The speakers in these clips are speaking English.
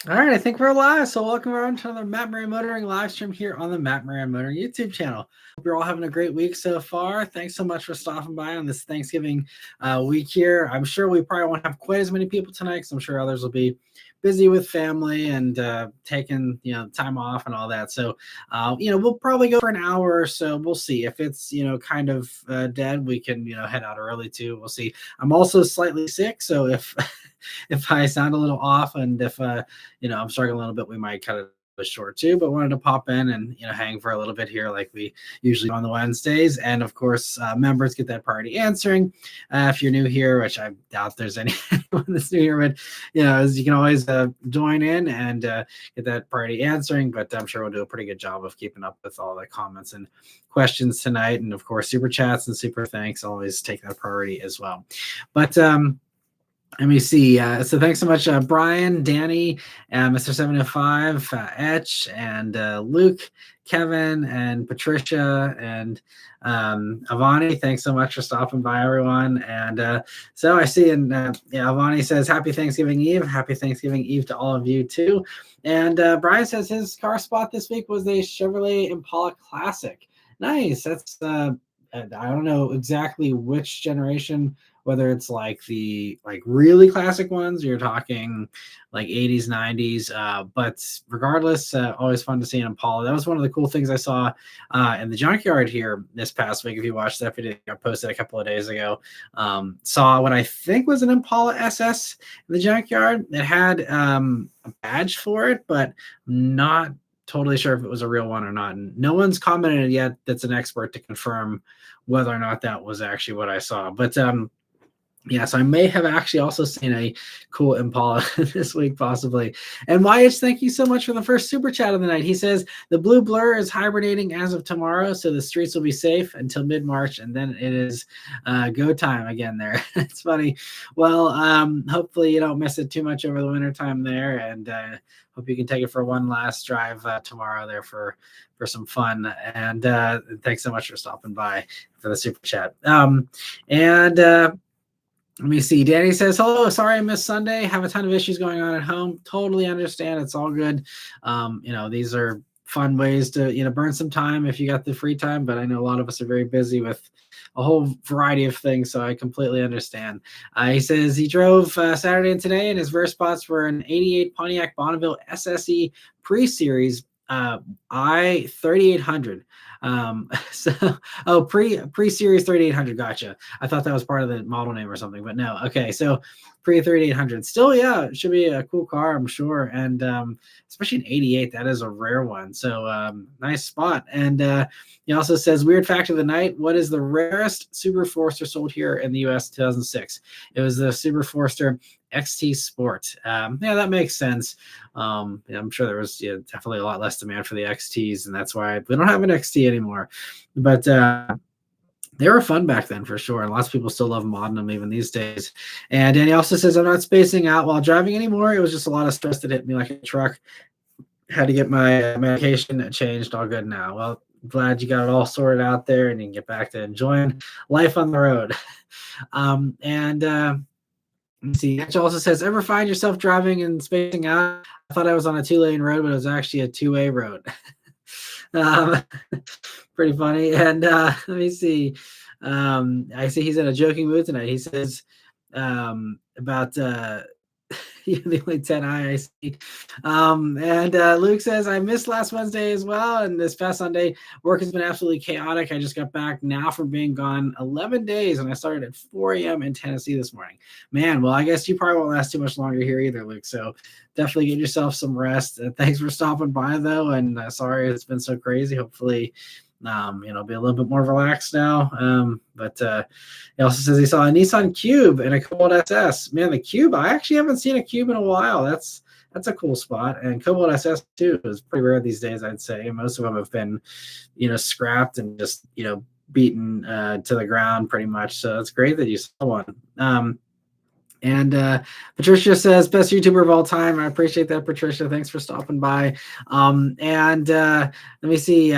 All right, I think we're live. So welcome everyone to the Matt Maran Motoring live stream here on the Matt Maran Motoring YouTube channel. Hope you're all having a great week so far. Thanks so much for stopping by on this Thanksgiving week here. I'm sure we probably won't have quite as many people tonight because I'm sure others will be busy with family and taking time off and all that. So we'll probably go for an hour or so. We'll see if it's kind of dead. We can head out early too. We'll see. I'm also slightly sick, so if if I sound a little off and if I'm struggling a little bit, we might cut it short too, but wanted to pop in and hang for a little bit here like we usually do on the Wednesdays. And of course, members get that priority answering. If you're new here, which I doubt there's anyone that's new here, but as you can always join in and get that priority answering. But I'm sure we'll do a pretty good job of keeping up with all the comments and questions tonight. And of course, super chats and super thanks always take that priority as well. But let me see. So thanks so much, Brian, Danny, Mr. 705, Etch, and Luke, Kevin, and Patricia, and Avani. Thanks so much for stopping by, everyone. And so I see, and Avani says, Happy Thanksgiving Eve. Happy Thanksgiving Eve to all of you, too. And Brian says his car spot this week was a Chevrolet Impala Classic. Nice. That's, I don't know exactly which generation, whether it's like the really classic ones, you're talking like 80s, 90s. But regardless, always fun to see an Impala. That was one of the cool things I saw in the junkyard here this past week. If you watched that video I posted a couple of days ago, saw what I think was an Impala SS in the junkyard. It had a badge for it, but not totally sure if it was a real one or not. And no one's commented yet that's an expert to confirm whether or not that was actually what I saw. But yeah, so I may have actually also seen a cool Impala this week, possibly. And YH, thank you so much for the first super chat of the night. He says, the blue blur is hibernating as of tomorrow, so the streets will be safe until mid-March, and then it is go time again there. It's funny. Well, hopefully you don't miss it too much over the wintertime there, and hope you can take it for one last drive tomorrow there for some fun. And thanks so much for stopping by for the super chat. Let me see. Danny says, hello, sorry I missed Sunday. Have a ton of issues going on at home. Totally understand. It's all good. These are fun ways to, burn some time if you got the free time. But I know a lot of us are very busy with a whole variety of things. So I completely understand. He says he drove Saturday and today, and his verse spots were an 88 Pontiac Bonneville SSE Pre-Series I-3800. Pre-series 3800. Gotcha. I thought that was part of the model name or something, but no. Okay, so pre-3800. Still, yeah, it should be a cool car, I'm sure. And especially an 88, that is a rare one. So nice spot. And he also says, weird fact of the night, what is the rarest Subaru Forester sold here in the US 2006? It was the Subaru Forester XT Sport. Yeah, that makes sense. I'm sure there was definitely a lot less demand for the XTs, and that's why we don't have an XT anymore. But they were fun back then for sure, and lots of people still love modding them even these days. And Danny also says, I'm not spacing out while driving anymore. It was just a lot of stress that hit me like a truck. Had to get my medication changed. All good now. Well, glad you got it all sorted out there and you can get back to enjoying life on the road. Let's see. It also says, ever find yourself driving and spacing out? I thought I was on a 2-lane road, but it was actually a 2-way road. Pretty funny. And let me see. I see he's in a joking mood tonight. He says about the only 10 I see. Luke says, I missed last Wednesday as well. And this past Sunday, work has been absolutely chaotic. I just got back now from being gone 11 days, and I started at 4 a.m. in Tennessee this morning. Man, well, I guess you probably won't last too much longer here either, Luke. So definitely get yourself some rest. Thanks for stopping by, though. And sorry it's been so crazy. Hopefully, be a little bit more relaxed now. But he also says he saw a Nissan Cube and a Cobalt SS. Man, the Cube, I actually haven't seen a Cube in a while. That's a cool spot. And Cobalt SS too is pretty rare these days, I'd say. Most of them have been, scrapped and just, beaten to the ground pretty much. So it's great that you saw one. And Patricia says, best YouTuber of all time. I appreciate that, Patricia. Thanks for stopping by. Let me see.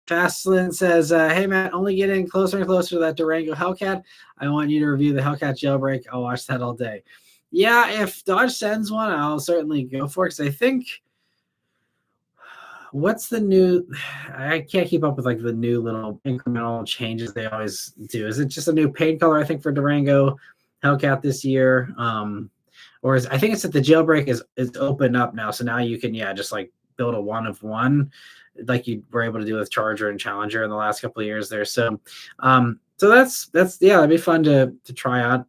Fastlin says, hey, Matt, only getting closer and closer to that Durango Hellcat. I want you to review the Hellcat jailbreak. I'll watch that all day. Yeah, if Dodge sends one, I'll certainly go for it because I think what's the new I can't keep up with like the new little incremental changes they always do. Is it just a new paint color, I think, for Durango Hellcat this year? Or is I think it's that the jailbreak is opened up now. So now you can, yeah, just like build a one of one like you were able to do with Charger and Challenger in the last couple of years there. So that's yeah, that'd be fun to try out.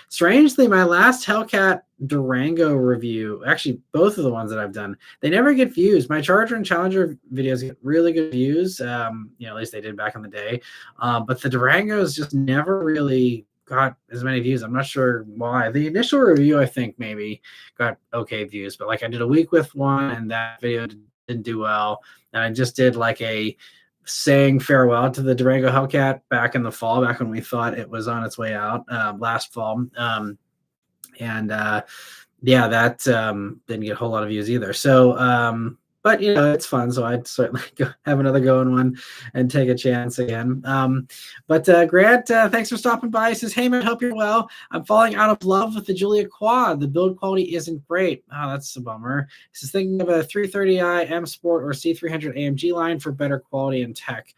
Strangely, my last Hellcat Durango review, actually both of the ones that I've done, they never get views. My Charger and Challenger videos get really good views. At least they did back in the day. But the Durangos just never really got as many views. I'm not sure why. The initial review, I think, maybe got okay views, but like I did a week with one and that video didn't do well. And I just did like a saying farewell to the Durango Hellcat back in the fall, back when we thought it was on its way out last fall. Yeah, that didn't get a whole lot of views either. So, but it's fun. So I'd certainly have another go in one and take a chance again. But Grant, thanks for stopping by. He says, "Hey man, hope you're well. I'm falling out of love with the Giulia Quad. The build quality isn't great." Oh, that's a bummer. He says, "Thinking of a 330i M Sport or C300 AMG line for better quality and tech."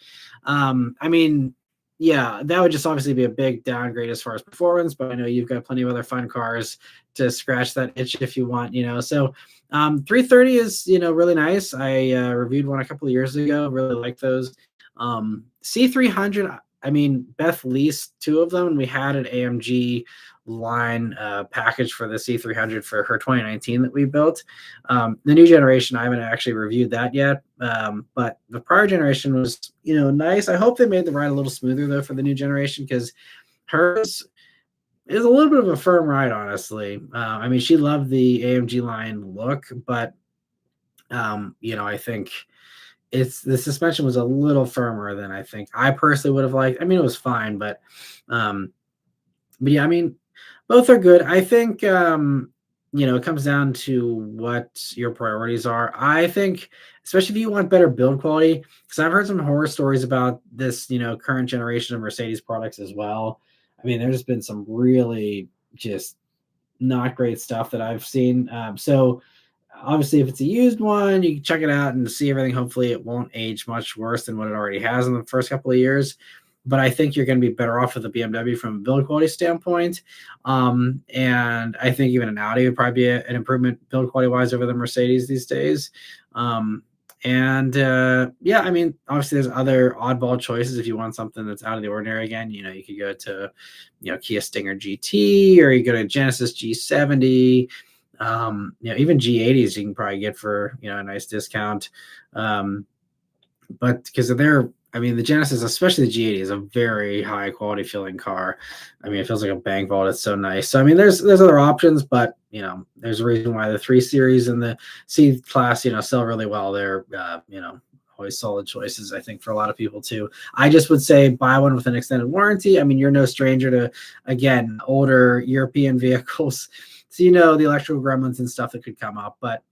I mean, yeah, that would just obviously be a big downgrade as far as performance, but I know you've got plenty of other fun cars to scratch that itch if you want, So 330 is, really nice. I reviewed one a couple of years ago. Really like those. C300, I mean, Beth leased two of them, and we had an AMG line package for the C300 for her 2019 that we built. The new generation, I haven't actually reviewed that yet, but the prior generation was, nice. I hope they made the ride a little smoother though for the new generation, because hers is a little bit of a firm ride, honestly. I mean, she loved the AMG line look, but I think the suspension was a little firmer than I think I personally would have liked. I mean, it was fine, but yeah, I mean, both are good. I think it comes down to what your priorities are. I think, especially if you want better build quality, because I've heard some horror stories about this, current generation of Mercedes products as well. I mean, there's been some really just not great stuff that I've seen. So obviously, if it's a used one, you can check it out and see everything. Hopefully, it won't age much worse than what it already has in the first couple of years. But I think you're going to be better off with a BMW from a build quality standpoint. And I think even an Audi would probably be an improvement build quality wise over the Mercedes these days. Yeah, I mean, obviously there's other oddball choices if you want something that's out of the ordinary again. You could go to, Kia Stinger GT, or you go to Genesis G70. Even G80s you can probably get for, a nice discount. But because the Genesis, especially the G80, is a very high quality feeling car. I mean, it feels like a bank vault. It's so nice. So, I mean, there's other options, but, there's a reason why the 3 Series and the C Class, sell really well. They're, always solid choices, I think, for a lot of people too. I just would say buy one with an extended warranty. I mean, you're no stranger to, again, older European vehicles. So, the electrical gremlins and stuff that could come up. But,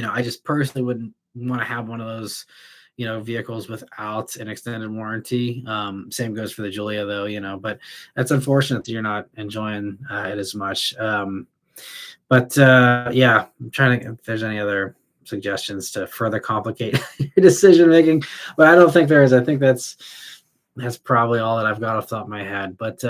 I just personally wouldn't want to have one of those, vehicles without an extended warranty. Same goes for the Giulia though, but that's unfortunate that you're not enjoying it as much. Yeah, I'm trying to, if there's any other suggestions to further complicate your decision making, but I don't think there is. I think that's probably all that I've got off the top of my head. But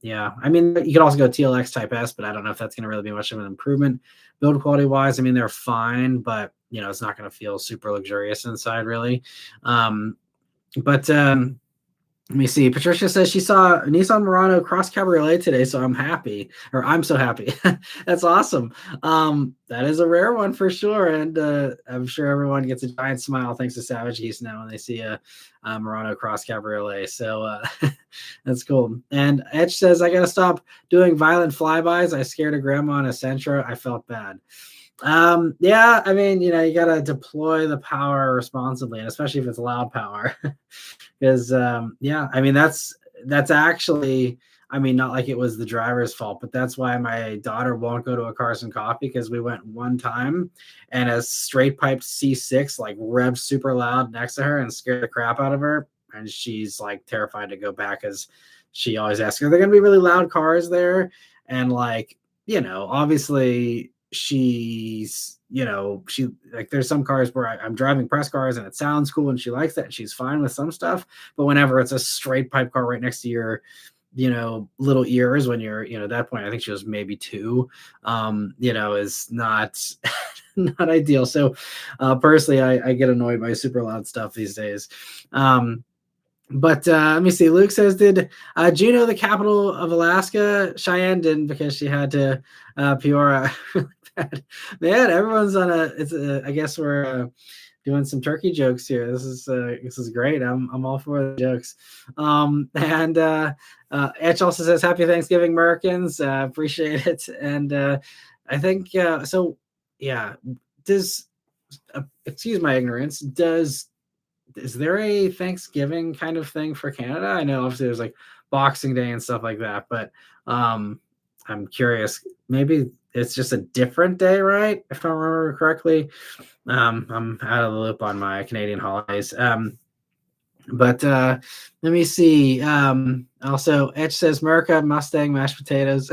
yeah, I mean, you could also go TLX Type S, but I don't know if that's going to really be much of an improvement build quality wise. I mean, they're fine, but it's not going to feel super luxurious inside, really. Let me see. Patricia says she saw a Nissan Murano Cross Cabriolet today, so I'm happy, or I'm so happy. That's awesome. That is a rare one for sure, and I'm sure everyone gets a giant smile thanks to Savage Geese now when they see a Murano Cross Cabriolet. So that's cool. And Etch says, I got to stop doing violent flybys. I scared a grandma in a Sentra. I felt bad. Yeah, I mean, you got to deploy the power responsibly, and especially if it's loud power. Because yeah, I mean, that's actually, I mean, not like it was the driver's fault, but that's why my daughter won't go to a Carson Coffee, because we went one time and a straight piped C6 like revved super loud next to her and scared the crap out of her, and she's like terrified to go back, as she always asks, are there going to be really loud cars there? And like, obviously she's, she like there's some cars where I'm driving press cars and it sounds cool and she likes that and she's fine with some stuff. But whenever it's a straight pipe car right next to your, little ears when you're, at that point, I think she was maybe two, is not not ideal. So personally, I get annoyed by super loud stuff these days. But let me see. Luke says, "Did Juneau, the capital of Alaska?" Cheyenne didn't because she had to Peoria. Really bad. Man, everyone's on a. It's. I guess we're doing some turkey jokes here. This is great. I'm all for the jokes. And Etch also says, "Happy Thanksgiving, Americans." Appreciate it. And I think so. Yeah. Does excuse my ignorance? Is there a Thanksgiving kind of thing for Canada? I know obviously there's like Boxing Day and stuff like that, but I'm curious. Maybe it's just a different day, right? If I remember correctly. I'm out of the loop on my Canadian holidays. But let me see. Also, Etch says America, Mustang, mashed potatoes.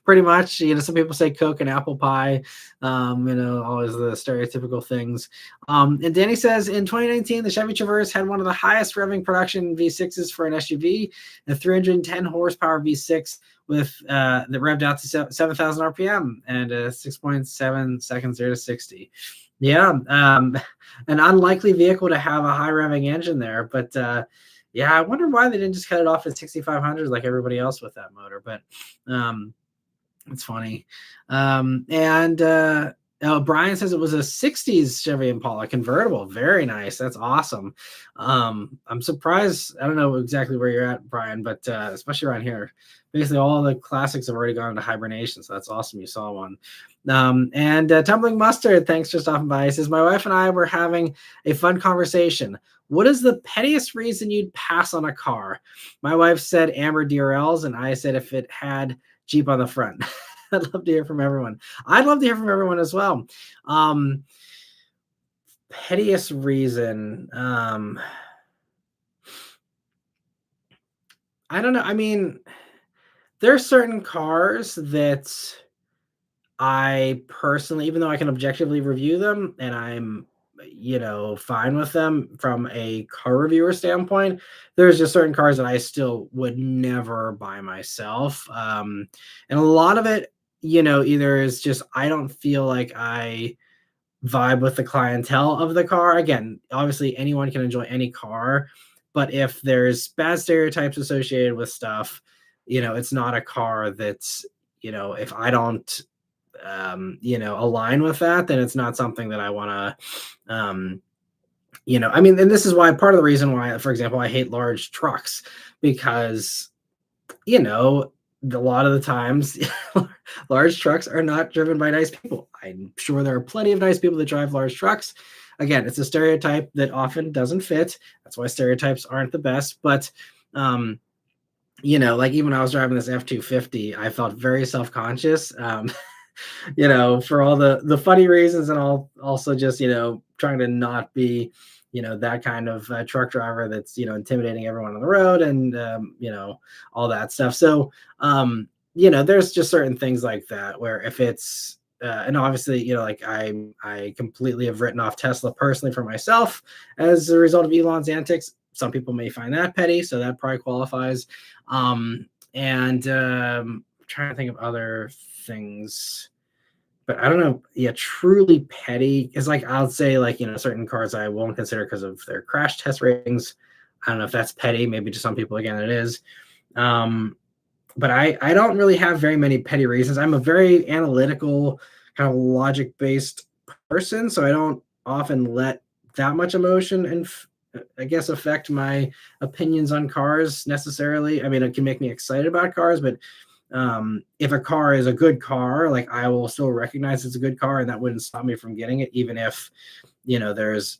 Pretty much, some people say Coke and apple pie. Always the stereotypical things. And Danny says in 2019, the Chevy Traverse had one of the highest revving production V6s for an SUV, a 310 horsepower V6 with that revved out to 7,000 RPM and 6.7 seconds 0 to 60. Yeah, an unlikely vehicle to have a high revving engine there, but yeah, I wonder why they didn't just cut it off at 6,500 like everybody else with that motor. But it's funny. Brian says it was a 60s Chevy Impala convertible. Very nice. That's awesome. I'm surprised. I don't know exactly where you're at, Brian, but especially around here, basically all the classics have already gone into hibernation. So that's awesome. You saw one. Tumbling Mustard, thanks for stopping by. He says, my wife and I were having a fun conversation. What is the pettiest reason you'd pass on a car? My wife said Amber DRLs, and I said if it had Jeep on the front. I'd love to hear from everyone. I'd love to hear from everyone as well. Pettiest reason. I don't know. I mean, there are certain cars that I personally, even though I can objectively review them and I'm, fine with them from a car reviewer standpoint, there's just certain cars that I still would never buy myself. And a lot of it, either is just I don't feel like I vibe with the clientele of the car. Again, obviously anyone can enjoy any car, but if there's bad stereotypes associated with stuff, it's not a car that's, if I don't align with that, then it's not something that I want to, I mean, and this is why part of the reason why, for example, I hate large trucks because, a lot of the times large trucks are not driven by nice people. I'm sure there are plenty of nice people that drive large trucks. Again, it's a stereotype that often doesn't fit. That's why stereotypes aren't the best. But, like even when I was driving this F-250, I felt very self-conscious. For all the funny reasons and also just, trying to not be, that kind of truck driver that's, intimidating everyone on the road and, all that stuff. So, there's just certain things like that where if it's, and obviously, like I completely have written off Tesla personally for myself as a result of Elon's antics. Some people may find that petty, so that probably qualifies. Trying to think of other things. But I don't know. Yeah, truly petty is like I'll say certain cars I won't consider because of their crash test ratings. I don't know if that's petty. Maybe to some people again it is. But I don't really have very many petty reasons. I'm a very analytical, kind of logic based person, so I don't often let that much emotion and I guess affect my opinions on cars necessarily. I mean, it can make me excited about cars, but if a car is a good car, like I will still recognize it's a good car and that wouldn't stop me from getting it, even if, there's,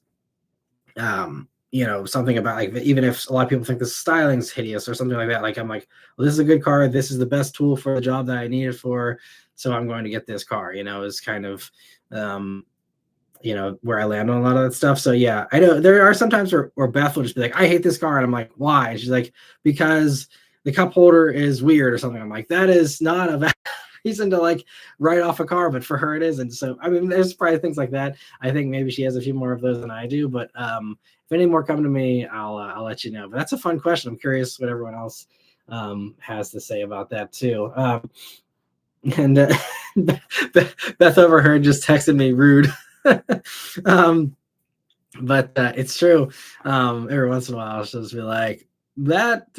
something about like, even if a lot of people think the styling's hideous or something like that, like I'm like, well, this is a good car. This is the best tool for the job that I need it for. So I'm going to get this car, is kind of, where I land on a lot of that stuff. So yeah, I know there are sometimes where Beth will just be like, I hate this car. And I'm like, why? And she's like, because the cup holder is weird or something. I'm like, that is not a reason to like write off a car, but for her it isn't. So I mean, there's probably things like that. I think maybe she has a few more of those than I do, but if any more come to me, I'll let you know. But that's a fun question. I'm curious what everyone else has to say about that too. And Beth overheard just texted me rude. But it's true. Every once in a while, she'll just be like, that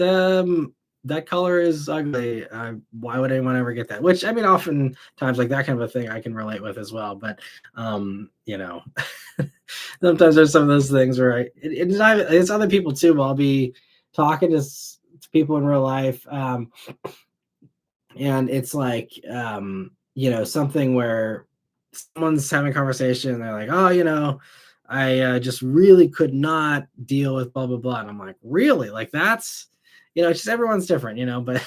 color is ugly. Why would anyone ever get that? Which I mean, oftentimes like that kind of a thing I can relate with as well. But you know, sometimes there's some of those things where it's other people too. I'll be talking to people in real life, and it's like something where someone's having a conversation and they're like, oh, I just really could not deal with blah blah blah, and I'm like, really? Like that's it's just everyone's different, but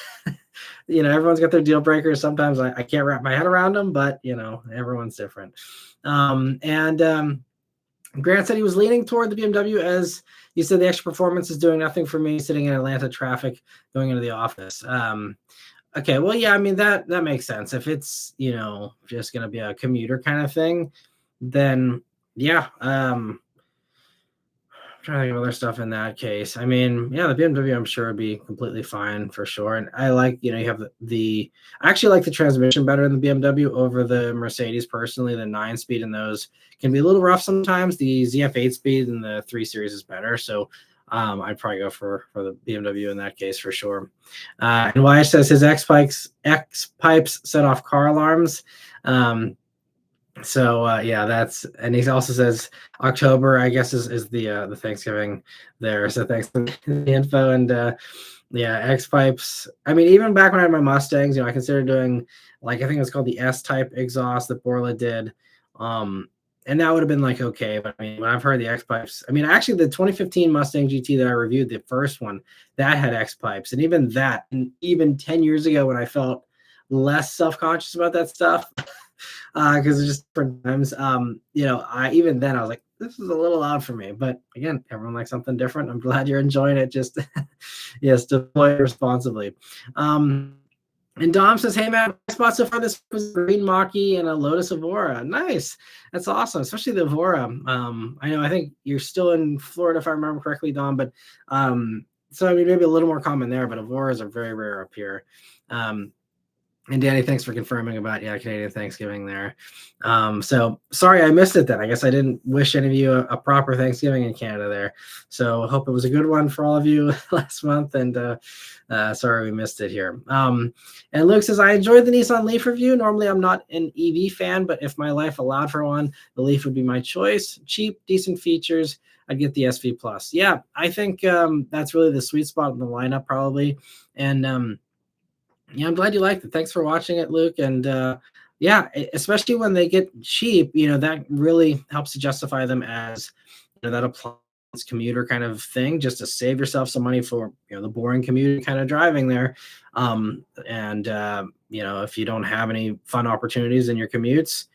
everyone's got their deal breakers. Sometimes I can't wrap my head around them, but everyone's different. And Grant said he was leaning toward the BMW, as you said, the extra performance is doing nothing for me sitting in Atlanta traffic going into the office. Okay, well, yeah, I mean that makes sense. If it's just gonna be a commuter kind of thing, then yeah. I'm trying to think of other stuff in that case. I mean, yeah, the BMW I'm sure would be completely fine for sure. And I like, you have I actually like the transmission better in the BMW over the Mercedes personally. The 9-speed in those can be a little rough sometimes. The ZF 8-speed in the 3 Series is better. So I'd probably go for the BMW in that case for sure. And Wyatt says his X pipes set off car alarms. So yeah, that's, and he also says October, I guess, is the Thanksgiving there. So thanks for the info. And yeah, X pipes. I mean, even back when I had my Mustangs, I considered doing like, I think it was called the S-type exhaust that Borla did. And that would have been like okay, but I mean, when I've heard the X pipes, I mean, actually the 2015 Mustang GT that I reviewed, the first one, that had X pipes, and even that, and even 10 years ago when I felt less self-conscious about that stuff, because it's just different times. Even then I was like, this is a little loud for me. But again, everyone likes something different. I'm glad you're enjoying it. Just yes, deploy it responsibly. And Dom says, hey man, my spot so far this was green Mach-E and a Lotus Evora. Nice. That's awesome, especially the Evora. I think you're still in Florida if I remember correctly, Dom, but so I mean maybe a little more common there, but Evoras are very rare up here. And Danny, thanks for confirming about Canadian Thanksgiving there. So sorry I missed it then. I guess I didn't wish any of you a proper Thanksgiving in Canada there. So I hope it was a good one for all of you last month. And sorry we missed it here. And Luke says, I enjoyed the Nissan Leaf review. Normally I'm not an EV fan, but if my life allowed for one, the Leaf would be my choice. Cheap, decent features. I'd get the SV Plus. Yeah, I think that's really the sweet spot in the lineup probably. And yeah, I'm glad you liked it. Thanks for watching it, Luke. And yeah, especially when they get cheap, that really helps to justify them as that appliance commuter kind of thing, just to save yourself some money for the boring commute kind of driving there. If you don't have any fun opportunities in your commutes,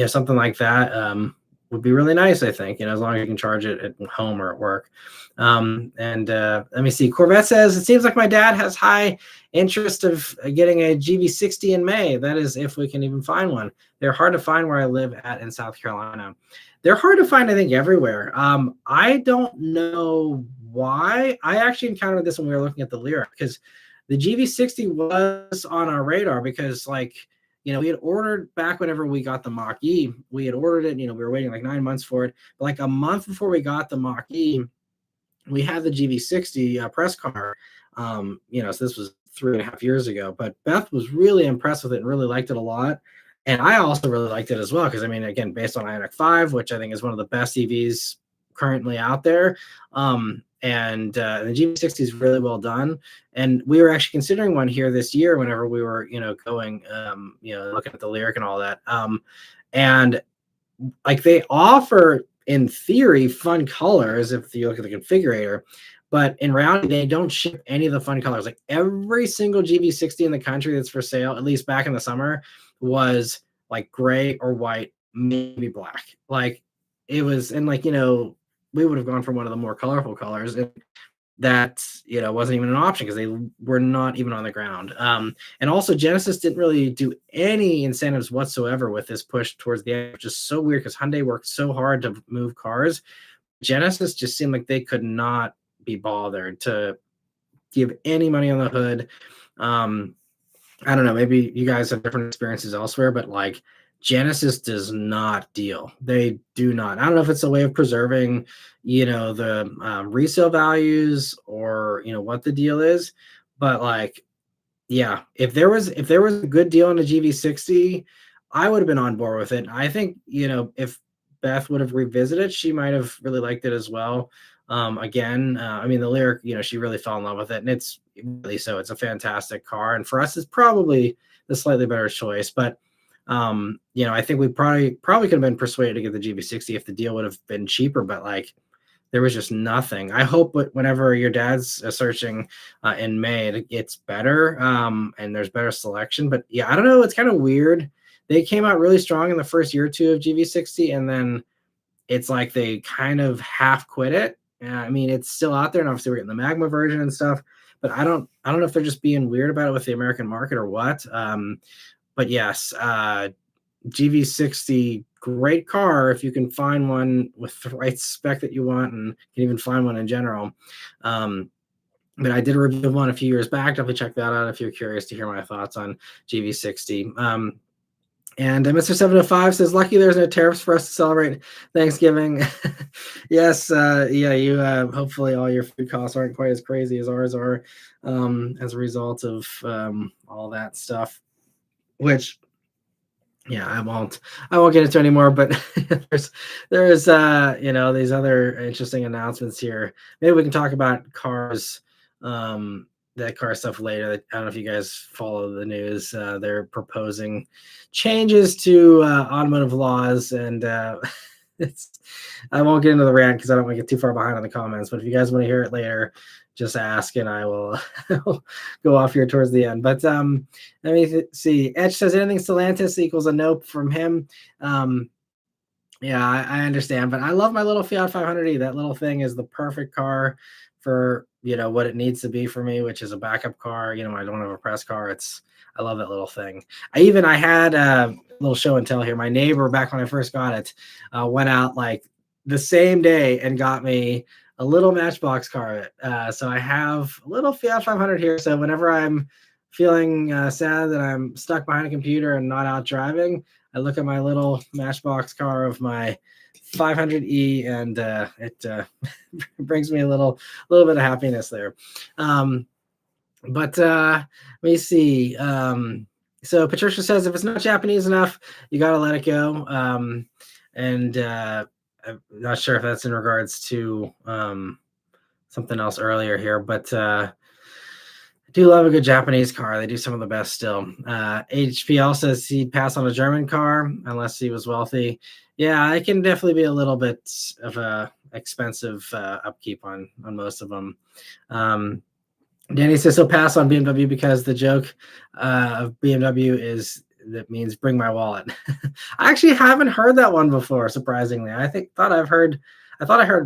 something like that would be really nice, I think, as long as you can charge it at home or at work. Let me see. Corvette says, it seems like my dad has high interest of getting a GV60 in May. That is, if we can even find one. They're hard to find where I live at in South Carolina. They're hard to find, I think, everywhere. I don't know why. I actually encountered this when we were looking at the Lyric, because the GV60 was on our radar because, we had ordered back whenever we got the Mach-E. We had ordered it, we were waiting like 9 months for it. But like a month before we got the Mach-E, we had the GV60 press car. So this was 3.5 years ago. But Beth was really impressed with it and really liked it a lot. And I also really liked it as well because, I mean, again, based on Ioniq 5, which I think is one of the best EVs currently out there. And the GV60 is really well done. And we were actually considering one here this year whenever we were, going, looking at the Lyric and all that. And like they offer, in theory, fun colors if you look at the configurator, but in reality, they don't ship any of the fun colors. Like every single GV60 in the country that's for sale, at least back in the summer, was like gray or white, maybe black. Like it was, and we would have gone for one of the more colorful colors. And that, wasn't even an option because they were not even on the ground. And also Genesis didn't really do any incentives whatsoever with this push towards the end, which is so weird because Hyundai worked so hard to move cars. Genesis just seemed like they could not be bothered to give any money on the hood. I don't know, maybe you guys have different experiences elsewhere, but like Genesis does not deal. They do not. I don't know if it's a way of preserving, the resale values or what the deal is, but like, yeah, if there was a good deal on a GV60, I would have been on board with it. I think if Beth would have revisited, she might have really liked it as well. Again, I mean the Lyric, she really fell in love with it, and it's really so. It's a fantastic car, and for us, it's probably the slightly better choice. But I think we probably could have been persuaded to get the GV60 if the deal would have been cheaper. But like, there was just nothing. I hope whenever your dad's searching in May, it gets better and there's better selection. But yeah, I don't know. It's kind of weird. They came out really strong in the first year or two of GV60, and then it's like they kind of half quit it. I mean, it's still out there, and obviously we're getting the Magma version and stuff. But I don't know if they're just being weird about it with the American market or what. But yes, GV60, great car if you can find one with the right spec that you want, and can even find one in general. But I did a review of one a few years back. Definitely check that out if you're curious to hear my thoughts on GV60. And Mr. 705 says, lucky there's no tariffs for us to celebrate Thanksgiving. Yes, yeah, you hopefully all your food costs aren't quite as crazy as ours are as a result of all that stuff, which yeah, I won't get into anymore, but there's these other interesting announcements here. Maybe we can talk about cars, that car stuff later. I don't know if you guys follow the news. They're proposing changes to automotive laws, and I won't get into the rant because I don't want to get too far behind on the comments, but if you guys want to hear it later, just ask and I will go off here towards the end. But let me see. Etch says anything Stellantis equals a nope from him. Yeah, I understand, but I love my little Fiat 500e. That little thing is the perfect car for what it needs to be for me, which is a backup car. I don't have a press car. I love that little thing. I had a little show and tell here. My neighbor, back when I first got it, went out like the same day and got me a little Matchbox car. So I have a little Fiat 500 here. So whenever I'm feeling sad that I'm stuck behind a computer and not out driving, I look at my little Matchbox car of my 500e, and it brings me a little bit of happiness there. But let me see. So Patricia says, if it's not Japanese enough, you got to let it go. And I'm not sure if that's in regards to something else earlier here, but I do love a good Japanese car. They do some of the best still. HPL says he'd pass on a German car unless he was wealthy. Yeah, it can definitely be a little bit of a expensive upkeep on most of them. Danny says he'll pass on BMW because the joke of BMW is that means bring my wallet. I actually haven't heard that one before, surprisingly. I thought I heard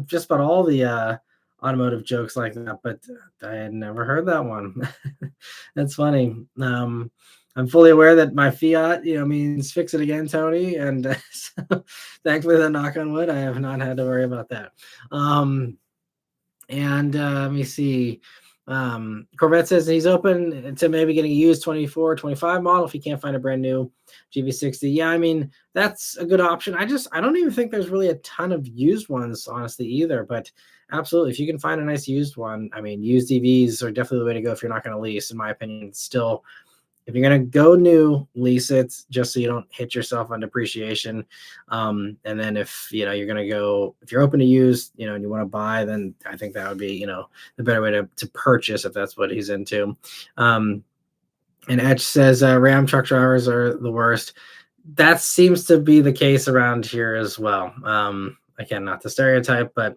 just about all the automotive jokes like that, but I had never heard that one. That's funny. I'm fully aware that my Fiat, means fix it again, Tony. And so, thankfully, the knock on wood, I have not had to worry about that. And let me see. Corvette says he's open to maybe getting a used 24, 25 model if he can't find a brand new GV60. Yeah, I mean, that's a good option. I don't even think there's really a ton of used ones, honestly, either. But absolutely, if you can find a nice used one, I mean, used EVs are definitely the way to go if you're not going to lease, in my opinion. Still, if you're going to go new, lease it just so you don't hit yourself on depreciation. And then if you're going to go, if you're open to use, and you want to buy, then I think that would be, the better way to purchase if that's what he's into. And Etch says Ram truck drivers are the worst. That seems to be the case around here as well. Again, not the stereotype, but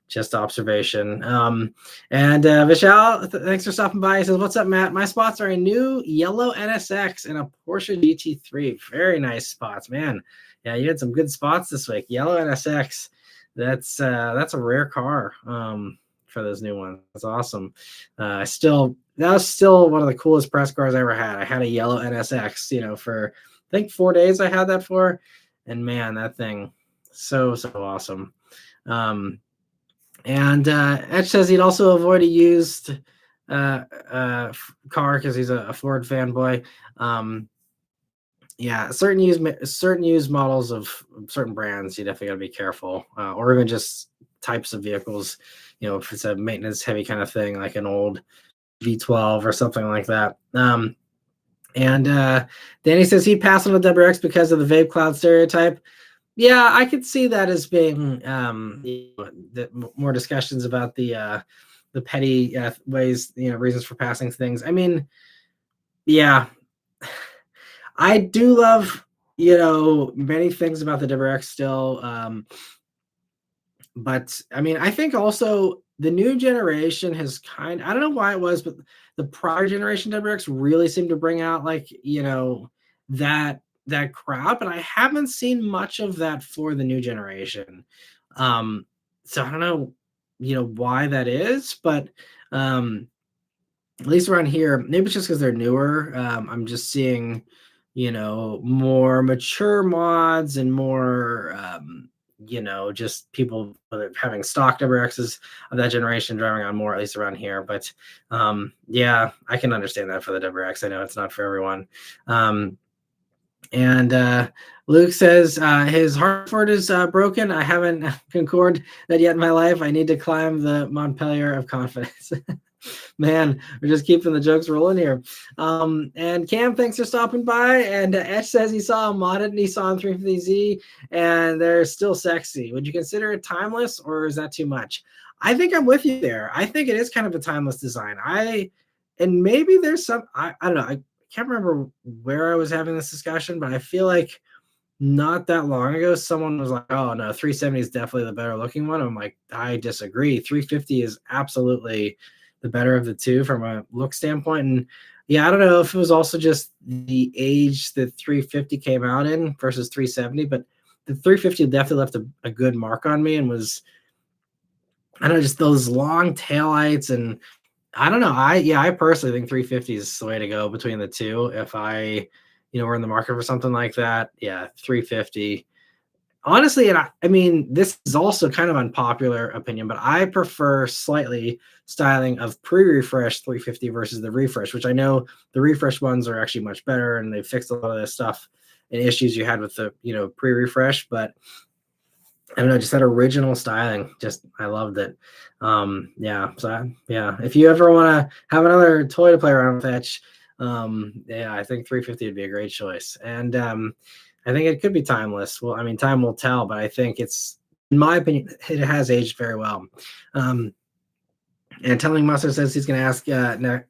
just observation. And Vishal, thanks for stopping by. He says, what's up, Matt? My spots are a new yellow NSX and a Porsche GT3. Very nice spots, man. Yeah, you had some good spots this week. Yellow NSX. That's a rare car. for those new ones. That's awesome. That was still one of the coolest press cars I ever had. I had a yellow NSX, for I think 4 days I had that for, and man, that thing so awesome. And Etch says he'd also avoid a used car because he's a Ford fanboy. Yeah, certain used models of certain brands, you definitely got to be careful, or even just types of vehicles. If it's a maintenance heavy kind of thing, like an old V12 or something like that. And Danny says he'd pass on the WRX because of the vape cloud stereotype. Yeah, I could see that as being more discussions about the petty ways, reasons for passing things. I mean, yeah, I do love, many things about the WRX still. But I mean, I think also the new generation has I don't know why it was, but the prior generation WRX really seemed to bring out that crowd, but I haven't seen much of that for the new generation. So I don't know, why that is, but at least around here, maybe it's just because they're newer. I'm just seeing, more mature mods and more, just people having stock WRXs of that generation driving on more, at least around here. But yeah, I can understand that for the WRX. I know it's not for everyone. And Luke says his Hartford is broken. I haven't concord that yet in my life. I need to climb the Montpelier of confidence. Man, we're just keeping the jokes rolling here. And Cam, thanks for stopping by. And Etch says he saw a modded Nissan 350Z and they're still sexy. Would you consider it timeless, or is that too much? I think I'm with you there. I think it is kind of a timeless design. And maybe there's I don't know. I can't remember where I was having this discussion, but I feel like not that long ago, someone was like, "Oh no, 370 is definitely the better looking one." I'm like, I disagree. 350 is absolutely the better of the two from a look standpoint. And yeah, I don't know if it was also just the age that 350 came out in versus 370, but the 350 definitely left a good mark on me and was, I don't know, just those long taillights. And I don't know. I personally think 350 is the way to go between the two. If I, were in the market for something like that, yeah, 350. Honestly, and I mean, this is also kind of unpopular opinion, but I prefer slightly styling of pre-refresh 350 versus the refresh, which I know the refresh ones are actually much better and they fixed a lot of this stuff and issues you had with the, pre-refresh. But I don't know, just that original styling, I loved it. Yeah. So yeah, if you ever want to have another toy to play around with, Etch, yeah, I think 350 would be a great choice. And I think it could be timeless. Well, I mean, time will tell, but I think in my opinion, it has aged very well. And Telling Mustard says he's going to ask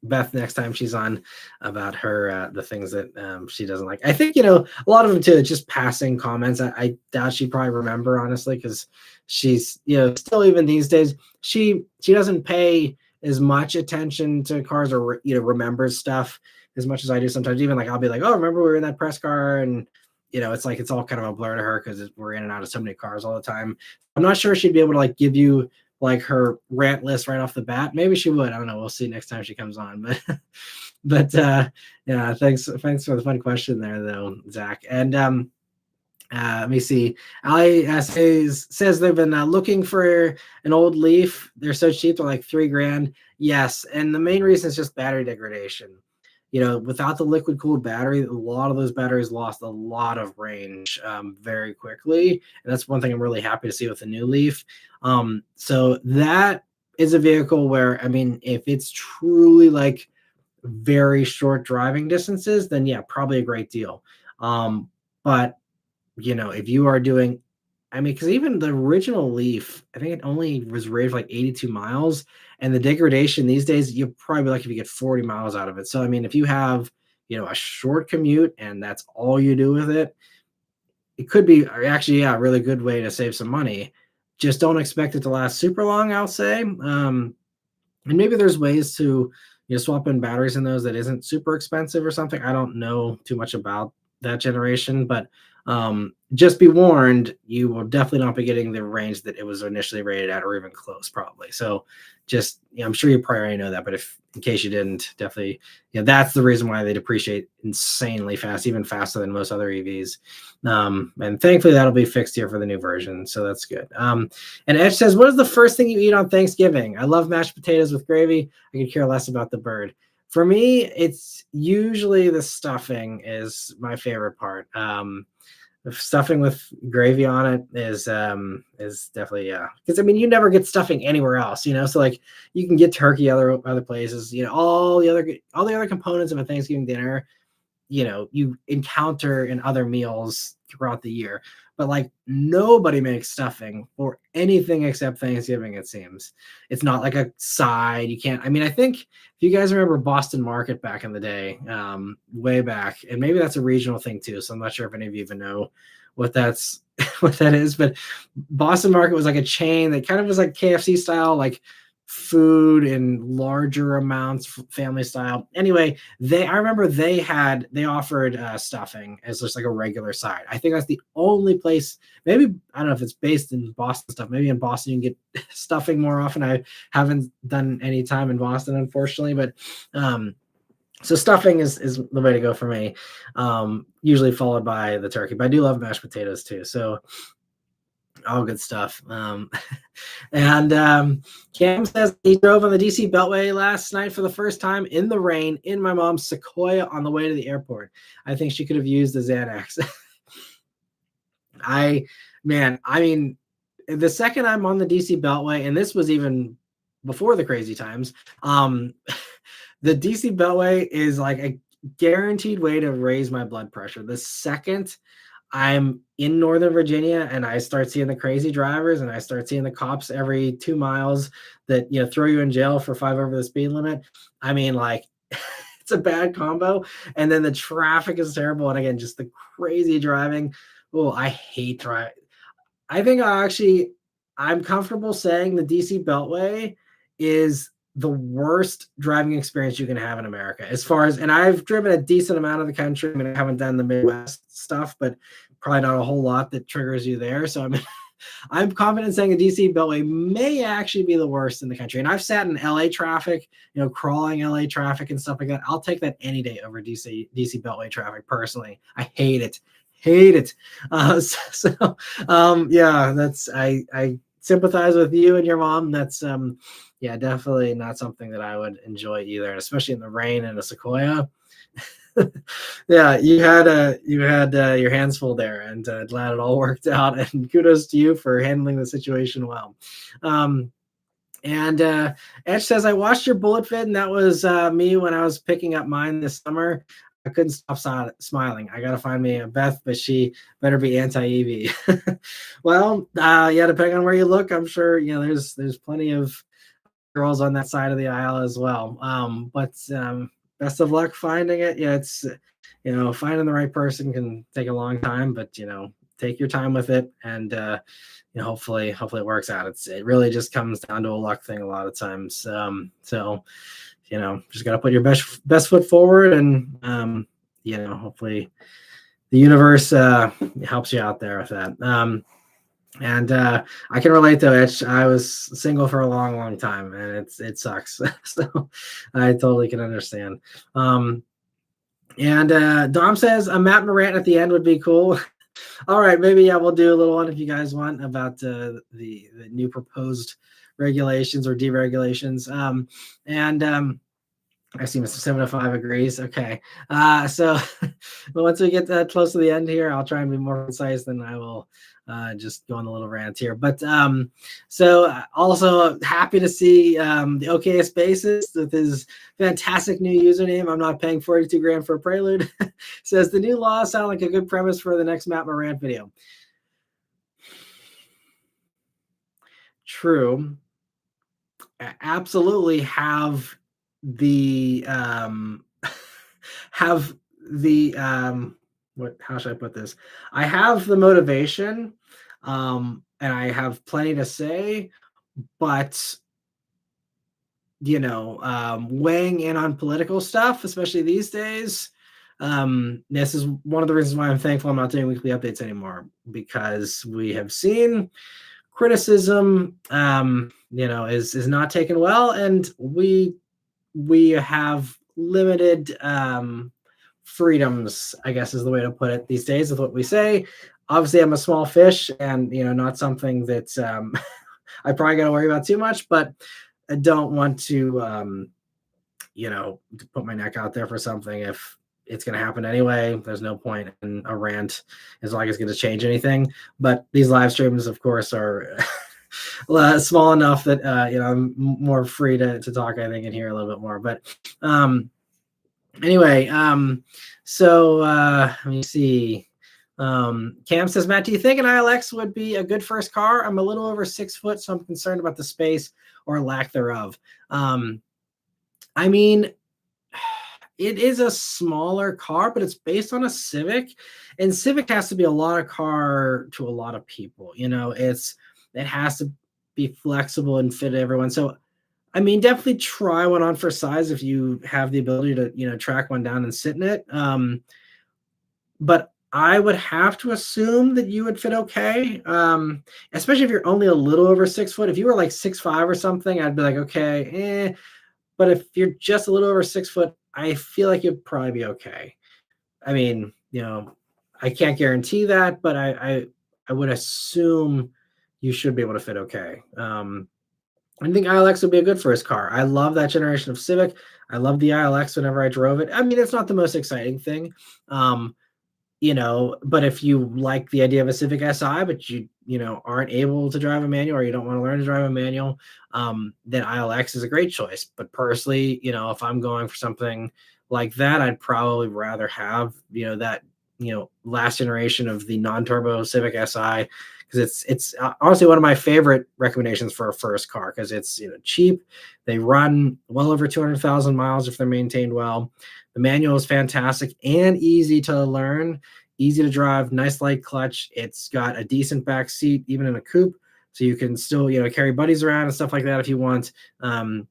Beth next time she's on about her the things that she doesn't like. I think, a lot of them too, just passing comments. I doubt she'd probably remember, honestly, because she's, still even these days, she doesn't pay as much attention to cars or, remembers stuff as much as I do sometimes. Even like I'll be like, oh, remember we were in that press car, and it's like it's all kind of a blur to her because we're in and out of so many cars all the time. I'm not sure she'd be able to like give you like her rant list right off the bat. Maybe she would. I don't know. We'll see next time she comes on. But yeah, thanks for the fun question there though, Zach. And let me see. Ali says they've been looking for an old Leaf. They're so cheap, they're like $3,000. Yes, and the main reason is just battery degradation. Without the liquid cooled battery, a lot of those batteries lost a lot of range very quickly. And that's one thing I'm really happy to see with the new Leaf. So that is a vehicle where, I mean, if it's truly like very short driving distances, then yeah, probably a great deal. But if you are doing, I mean, because even the original Leaf, I think it only was rated for like 82 miles. And the degradation these days, you'll probably be lucky if you get 40 miles out of it. So, I mean, if you have, a short commute and that's all you do with it, it could be actually, yeah, a really good way to save some money. Just don't expect it to last super long, I'll say. And maybe there's ways to, swap in batteries in those that isn't super expensive or something. I don't know too much about that generation, but Just be warned, you will definitely not be getting the range that it was initially rated at, or even close, probably. So just, I'm sure you probably already know that, but if in case you didn't, definitely, that's the reason why they depreciate insanely fast, even faster than most other EVs. And thankfully that'll be fixed here for the new version, so that's good. And Edge says, what is the first thing you eat on Thanksgiving? I love mashed potatoes with gravy. I could care less about the bird. For me, it's usually the stuffing is my favorite part. Stuffing with gravy on it is definitely, because I mean, you never get stuffing anywhere else, so like you can get turkey other places, all the other components of a Thanksgiving dinner, you encounter in other meals throughout the year, but like nobody makes stuffing for anything except Thanksgiving. It seems it's not like a side. You can't, I mean, I think if you guys remember Boston Market back in the day, way back, and maybe that's a regional thing too, so I'm not sure if any of you even know what that's what that is, but Boston Market was like a chain that kind of was like KFC style, like food in larger amounts, family style. Anyway, I remember they offered stuffing as just like a regular side. I think that's the only place, maybe, I don't know if it's based in Boston stuff, maybe in Boston you can get stuffing more often. I haven't done any time in Boston, unfortunately, but so stuffing is the way to go for me, usually followed by the turkey, but I do love mashed potatoes too, so all good stuff. And Cam says he drove on the DC Beltway last night for the first time in the rain in my mom's Sequoia on the way to the airport. I think she could have used the Xanax. I mean, the second I'm on the DC Beltway, and this was even before the crazy times, the DC Beltway is like a guaranteed way to raise my blood pressure. The second I'm in Northern Virginia and I start seeing the crazy drivers and I start seeing the cops every 2 miles that, throw you in jail for 5 over the speed limit. I mean, like, it's a bad combo. And then the traffic is terrible. And again, just the crazy driving. Oh, I hate driving. I think I'm comfortable saying the DC Beltway is the worst driving experience you can have in America, as far as, and I've driven a decent amount of the country. I mean, I haven't done the Midwest stuff, but probably not a whole lot that triggers you there. So I'm confident saying the DC Beltway may actually be the worst in the country. And I've sat in LA traffic, crawling LA traffic and stuff like that. I'll take that any day over DC Beltway traffic personally. I hate it. Yeah, that's, I sympathize with you and your mom. That's definitely not something that I would enjoy either, especially in the rain in a Sequoia. Yeah, you had your hands full there, and glad it all worked out, and kudos to you for handling the situation well. And Edge says, I watched your bullet vid, and that was me when I was picking up mine this summer. I couldn't stop smiling. I got to find me a Beth, but she better be anti-EV. Well, depending on where you look, I'm sure, there's plenty of girls on that side of the aisle as well. But best of luck finding it. Yeah, it's, finding the right person can take a long time, but, take your time with it, and hopefully it works out. It really just comes down to a luck thing a lot of times. So just got to put your best foot forward, and hopefully the universe helps you out there with that. And I can relate though. I was single for a long time, and it sucks. So I totally can understand. And Dom says a Matt Maran at the end would be cool. All right, maybe we'll do a little one if you guys want about the new proposed regulations or deregulations. And I see Mr. 705 agrees. Okay. So once we get close to the end here, I'll try and be more concise, then I will just go on a little rant here. But so also happy to see the OKS basis with his fantastic new username. I'm not paying 42 grand for a prelude. Says the new laws sound like a good premise for the next Matt Maran video. True. Absolutely how should I put this? I have the motivation, and I have plenty to say, but weighing in on political stuff, especially these days, This is one of the reasons why I'm thankful I'm not doing weekly updates anymore, because we have seen criticism, is not taken well, and we have limited freedoms, I guess is the way to put it these days with what we say. Obviously, I'm a small fish, and not something that I probably got to worry about too much, but I don't want to to put my neck out there for something if it's going to happen anyway. There's no point in a rant as long as it's going to change anything. But these live streams, of course, are small enough that I'm more free to talk, I think, and hear a little bit more. But anyway, so let me see. Cam says, Matt, do you think an ILX would be a good first car? I'm a little over 6 foot, so I'm concerned about the space or lack thereof. I mean, it is a smaller car, but it's based on a Civic, and Civic has to be a lot of car to a lot of people. It has to be flexible and fit everyone. So, I mean, definitely try one on for size if you have the ability to, track one down and sit in it. But I would have to assume that you would fit okay, especially if you're only a little over 6 foot. If you were like 6'5" or something, I'd be like, okay, But if you're just a little over 6 foot, I feel like you'd probably be okay. I mean, I can't guarantee that, but I would assume you should be able to fit okay. I think ILX would be a good first car. I love that generation of Civic. I love the ILX whenever I drove it. I mean, it's not the most exciting thing, but if you like the idea of a Civic Si, but you aren't able to drive a manual, or you don't want to learn to drive a manual, then ILX is a great choice. But personally, if I'm going for something like that, I'd probably rather have that last generation of the non-turbo Civic Si, because it's honestly one of my favorite recommendations for a first car, because it's cheap. They run well over 200,000 miles if they're maintained well. The manual is fantastic and easy to learn, easy to drive, nice light clutch. It's got a decent back seat, even in a coupe, so you can still carry buddies around and stuff like that if you want. And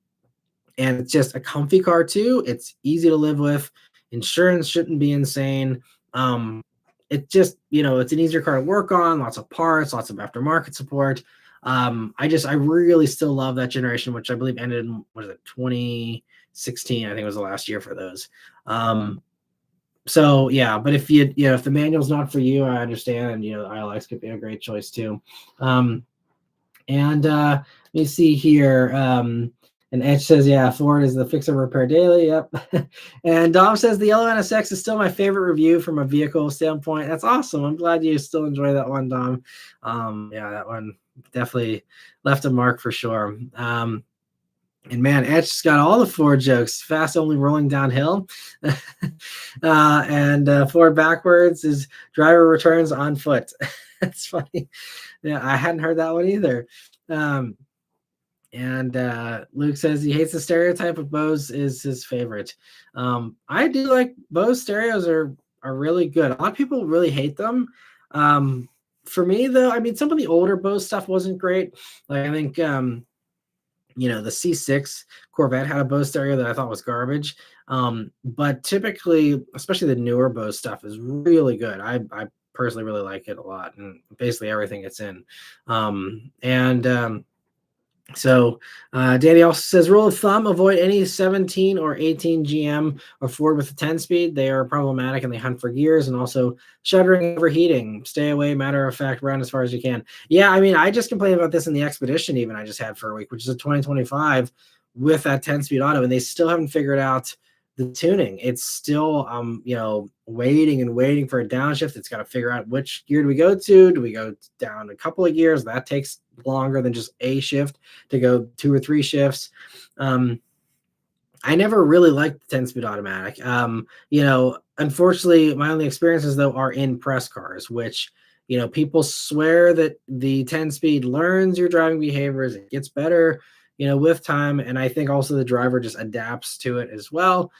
it's just a comfy car too. It's easy to live with. Insurance shouldn't be insane. It just it's an easier car to work on. Lots of parts, lots of aftermarket support. I really still love that generation, which I believe ended in 2016. I think it was the last year for those. So yeah, but if if the manual's not for you, I understand, and ILX could be a great choice too. Let me see here. And Edge says, yeah, Ford is the fix and repair daily. Yep. And Dom says the yellow NSX is still my favorite review from a vehicle standpoint. That's awesome. I'm glad you still enjoy that one, Dom. Yeah, that one definitely left a mark for sure. And man, Edge's got all the Ford jokes. Fast only rolling downhill. And Ford backwards is driver returns on foot. That's funny. Yeah, I hadn't heard that one either. And Luke says he hates the stereotype of Bose is his favorite. I do like Bose stereos are really good. A lot of people really hate them. For me though, I mean, some of the older Bose stuff wasn't great. Like I think the C6 Corvette had a Bose stereo that I thought was garbage. But typically, especially the newer Bose stuff is really good. I personally really like it a lot, and basically everything it's in. So Danny also says, rule of thumb, avoid any 17 or 18 GM or Ford with a 10-speed. They are problematic and they hunt for gears, and also shuddering, overheating. Stay away, matter of fact, run as far as you can. Yeah, I mean, I just complained about this in the Expedition even I just had for a week, which is a 2025 with that 10-speed auto, and they still haven't figured out the tuning. It's still waiting and waiting for a downshift. It's got to figure out which gear do we go to. Do we go down a couple of gears? That takes longer than just a shift to go 2 or 3 shifts. I never really liked the 10-speed automatic. Unfortunately, my only experiences though are in press cars, which people swear that the 10-speed learns your driving behaviors. It gets better with time, and I think also the driver just adapts to it as well.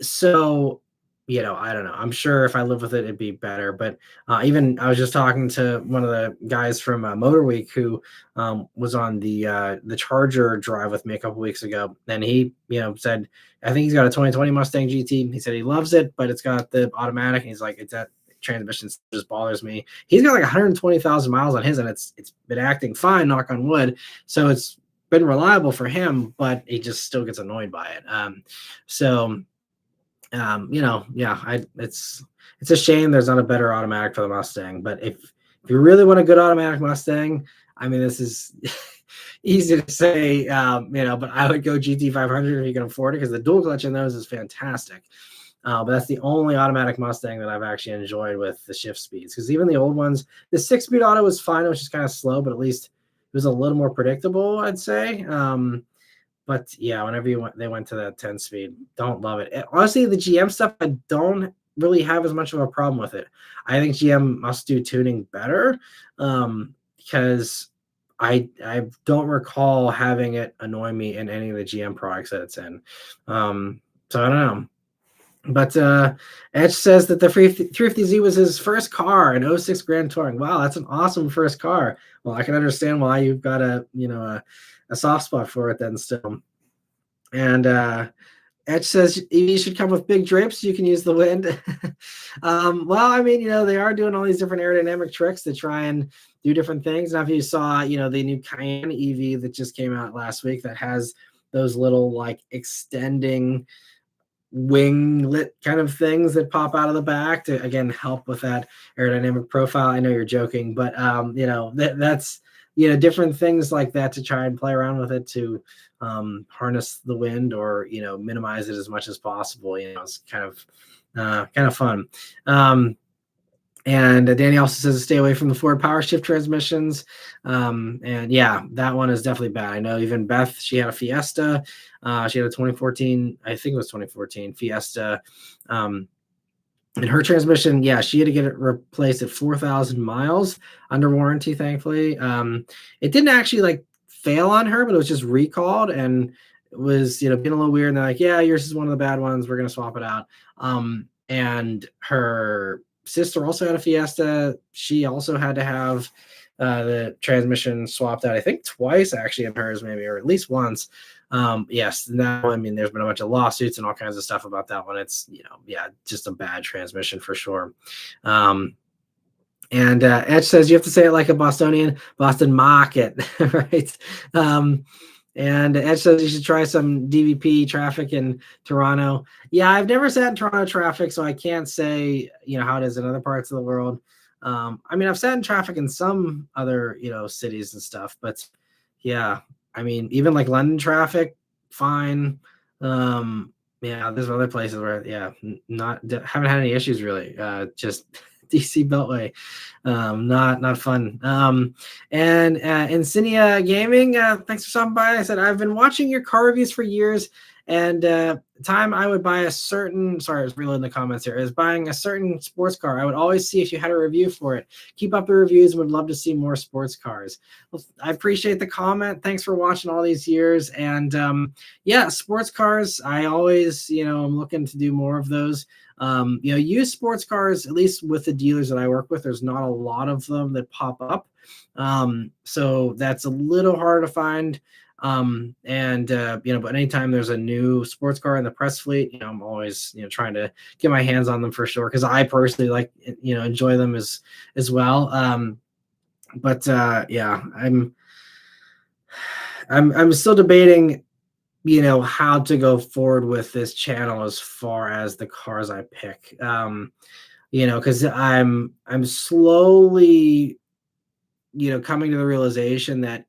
So I don't know. I'm sure if I live with it, it'd be better. But even I was just talking to one of the guys from Motor Week who was on the Charger drive with me a couple weeks ago, and he said I think he's got a 2020 Mustang GT. He said he loves it, but it's got the automatic, and he's like, it's that transmission just bothers me. He's got like 120,000 miles on his, and it's been acting fine, knock on wood. So it's been reliable for him, but he just still gets annoyed by it. So yeah, it's a shame there's not a better automatic for the Mustang. But if you really want a good automatic Mustang, I mean, this is easy to say, but I would go GT 500 if you can afford it, because the dual clutch in those is fantastic. But that's the only automatic Mustang that I've actually enjoyed with the shift speeds, because even the old ones, the 6-speed auto was fine. It was just kind of slow, but at least it was a little more predictable, I'd say. But yeah, whenever they went to that 10 speed, don't love it. Honestly, the GM stuff, I don't really have as much of a problem with it. I think GM must do tuning better, because I don't recall having it annoy me in any of the GM products that it's in. So I don't know. But Etch says that the 350Z was his first car, an 06 Grand Touring. Wow, that's an awesome first car. Well, I can understand why you've got a soft spot for it then still. And Etch says EV should come with big drapes so you can use the wind. Well, I mean, they are doing all these different aerodynamic tricks to try and do different things. Now, if you saw, the new Cayenne EV that just came out last week that has those little like extending winglet kind of things that pop out of the back to again help with that aerodynamic profile. I know you're joking, but that's different things like that to try and play around with it to harness the wind or minimize it as much as possible. It's kind of fun. And Danny also says to stay away from the Ford power shift transmissions. And yeah, that one is definitely bad. I know even Beth, she had a Fiesta. She had a 2014, I think it was 2014 Fiesta. And her transmission, yeah, she had to get it replaced at 4,000 miles under warranty, thankfully. It didn't actually like fail on her, but it was just recalled, and it was, being a little weird. And they're like, yeah, yours is one of the bad ones. We're going to swap it out. And her sister also had a Fiesta. She also had to have the transmission swapped out, I think twice actually in hers, maybe, or at least once. Yes, now I mean there's been a bunch of lawsuits and all kinds of stuff about that one. It's just a bad transmission for sure. And Etch says you have to say it like a Bostonian, Boston market, right? And Ed says you should try some DVP traffic in Toronto. Yeah, I've never sat in Toronto traffic, so I can't say, how it is in other parts of the world. I mean, I've sat in traffic in some other, cities and stuff, but yeah, I mean, even like London traffic, fine. Yeah, there's other places where, haven't had any issues really. Just DC Beltway, not fun. And Insignia Gaming, thanks for stopping by. I said I've been watching your car reviews for years, and time I would buy sorry, I was reloading the comments here, is buying a certain sports car. I would always see if you had a review for it. Keep up the reviews, would love to see more sports cars. Well, I appreciate the comment. Thanks for watching all these years. And yeah, sports cars, I always, I'm looking to do more of those. Used sports cars, at least with the dealers that I work with, there's not a lot of them that pop up. So that's a little harder to find. But anytime there's a new sports car in the press fleet, I'm always, trying to get my hands on them for sure. Cause I personally like, enjoy them as well. Yeah, I'm still debating, how to go forward with this channel as far as the cars I pick. Cause I'm slowly, coming to the realization that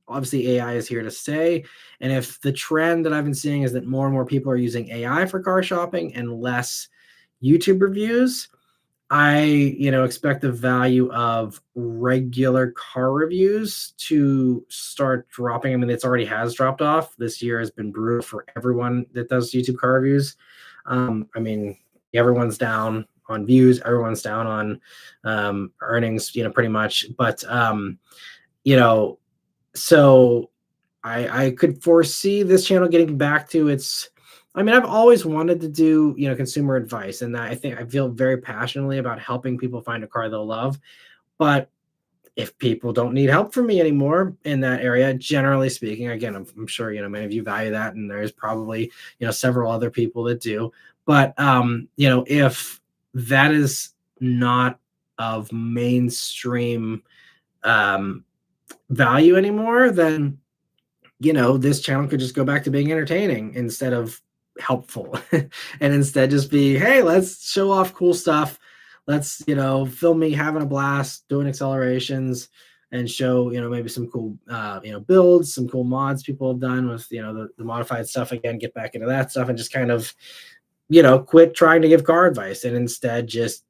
obviously AI is here to stay. And if the trend that I've been seeing is that more and more people are using AI for car shopping and less YouTube reviews, I, expect the value of regular car reviews to start dropping. I mean, it already has dropped off. This year has been brutal for everyone that does YouTube car reviews. I mean, everyone's down on views, everyone's down on earnings, pretty much. But, so I could foresee this channel getting back to its I mean, I've always wanted to do, consumer advice, and I think I feel very passionately about helping people find a car they'll love. But if people don't need help from me anymore in that area, generally speaking, again, I'm sure, many of you value that, and there's probably, several other people that do. But, if that is not of mainstream um, value anymore, then this channel could just go back to being entertaining instead of helpful. And instead just be, hey, let's show off cool stuff. Let's, film me having a blast, doing accelerations, and show, maybe some cool, builds, some cool mods people have done with, the modified stuff again, get back into that stuff and just kind of, quit trying to give car advice and instead just,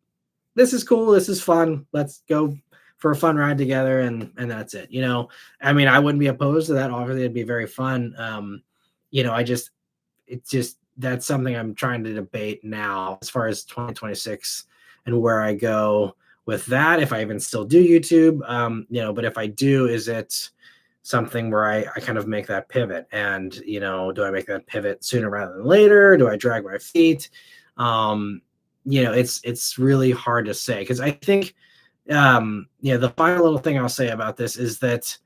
this is cool, this is fun, let's go for a fun ride together, and that's it. I mean, I wouldn't be opposed to that. Obviously it'd be very fun. I just, it's just, that's something I'm trying to debate now as far as 2026 and where I go with that, if I even still do YouTube. But if I do, is it something where I kind of make that pivot? And do I make that pivot sooner rather than later? Do I drag my feet? It's really hard to say, because I think the final little thing I'll say about this is that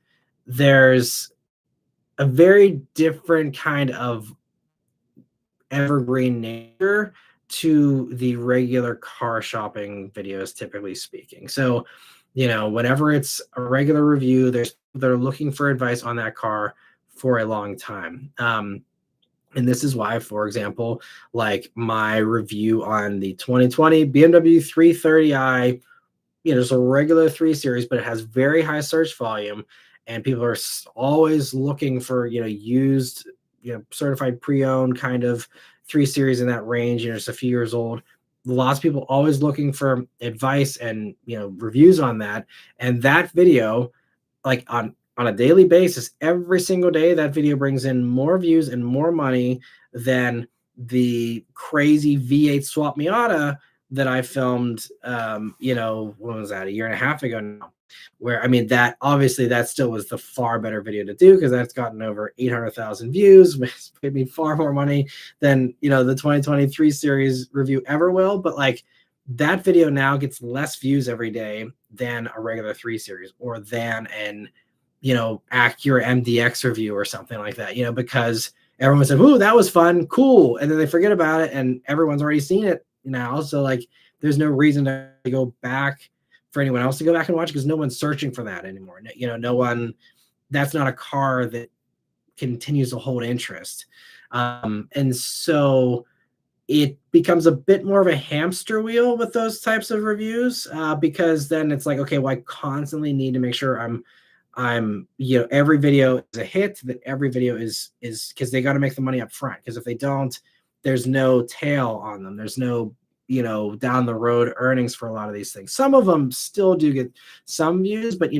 there's a very different kind of evergreen nature to the regular car shopping videos, typically speaking. So, whenever it's a regular review, they're looking for advice on that car for a long time. And this is why, for example, like my review on the 2020 BMW 330i, it's a regular 3 Series, but it has very high search volume, and people are always looking for, used, certified pre-owned kind of 3 Series in that range, just a few years old. Lots of people always looking for advice and, reviews on that. And that video, like on a daily basis, every single day, that video brings in more views and more money than the crazy V8 Swap Miata that I filmed, when was that, a year and a half ago now, where, I mean, that obviously that still was the far better video to do, because that's gotten over 800,000 views, it's paid me far more money than, the 2023 series review ever will. But like, that video now gets less views every day than a regular 3 Series, or than an, Acura MDX review or something like that, because everyone said, ooh, that was fun, cool. And then they forget about it, and everyone's already seen it now. So like, there's no reason to go back for anyone else to go back and watch, because no one's searching for that anymore. No one, that's not a car that continues to hold interest. And so it becomes a bit more of a hamster wheel with those types of reviews, because then it's like, okay, well, I constantly need to make sure I'm every video is a hit, that every video is because they got to make the money up front, because if they don't, there's no tail on them, there's no down the road earnings for a lot of these things. Some of them still do get some views, but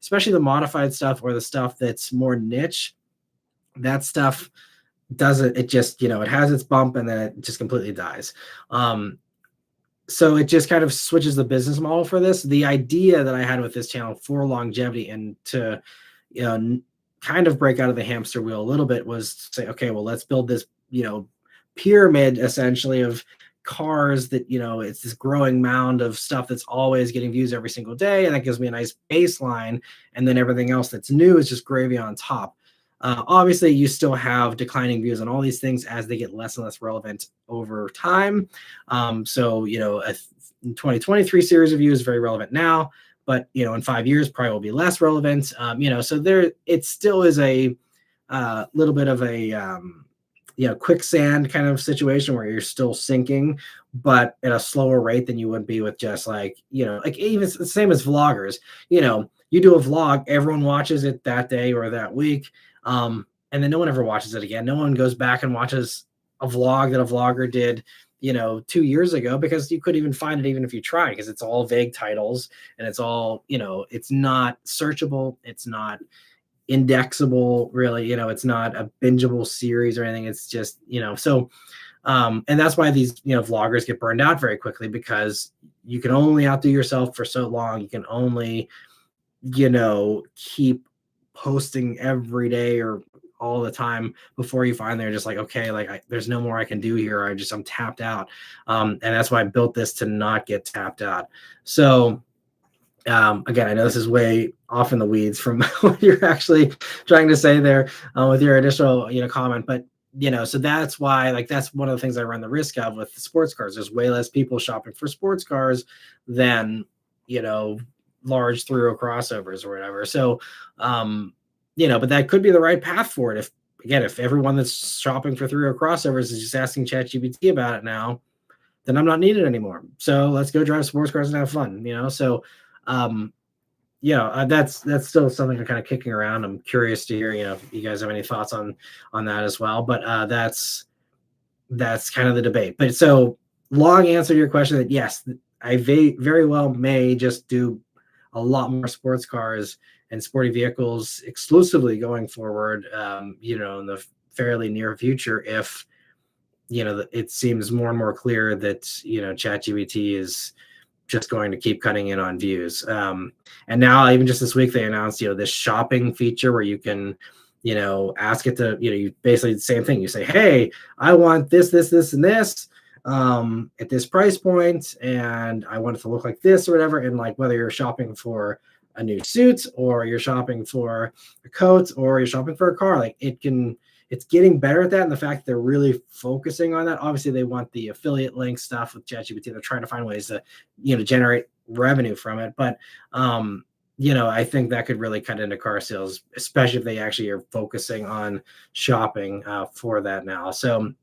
especially the modified stuff, or the stuff that's more niche, that stuff doesn't, it just it has its bump and then it just completely dies. So it just kind of switches the business model for this. The idea that I had with this channel for longevity and to, kind of break out of the hamster wheel a little bit, was to say, okay, well, let's build this, pyramid essentially of cars that, it's this growing mound of stuff that's always getting views every single day. And that gives me a nice baseline. And then everything else that's new is just gravy on top. Obviously, you still have declining views on all these things as they get less and less relevant over time. So, a 2023 series review is very relevant now, but, in 5 years, probably will be less relevant. So there, it still is a little bit of a, quicksand kind of situation where you're still sinking, but at a slower rate than you would be with just like, like even the same as vloggers. You do a vlog, everyone watches it that day or that week. And then no one ever watches it again. No one goes back and watches a vlog that a vlogger did, 2 years ago, because you couldn't even find it even if you tried, because it's all vague titles, and it's all, it's not searchable. It's not indexable, really. It's not a bingeable series or anything. It's just, so, and that's why these, vloggers get burned out very quickly, because you can only outdo yourself for so long. You can only, keep posting every day or all the time before you finally are just like, okay, like there's no more I can do here. I'm tapped out. And that's why I built this to not get tapped out. So again, I know this is way off in the weeds from what you're actually trying to say there with your initial, comment, but so that's why, like, that's one of the things I run the risk of with the sports cars. There's way less people shopping for sports cars than, large through crossovers or whatever. So, but that could be the right path for it. If everyone that's shopping for through crossovers is just asking ChatGPT about it now, then I'm not needed anymore. So let's go drive sports cars and have fun, So, that's still something I'm kind of kicking around. I'm curious to hear, if you guys have any thoughts on that as well. But that's kind of the debate. But so long answer to your question that yes, I very well may just do a lot more sports cars and sporty vehicles exclusively going forward, in the fairly near future if, it seems more and more clear that, ChatGPT is just going to keep cutting in on views. And now even just this week, they announced, this shopping feature where you can, ask it to, you basically the same thing. You say, hey, I want this, and this at this price point, and I want it to look like this or whatever. And like, whether you're shopping for a new suit or you're shopping for a coat or you're shopping for a car, like it's getting better at that. And the fact that they're really focusing on that, obviously they want the affiliate link stuff with ChatGPT. They're trying to find ways to, generate revenue from it. But, I think that could really cut into car sales, especially if they actually are focusing on shopping for that now. So,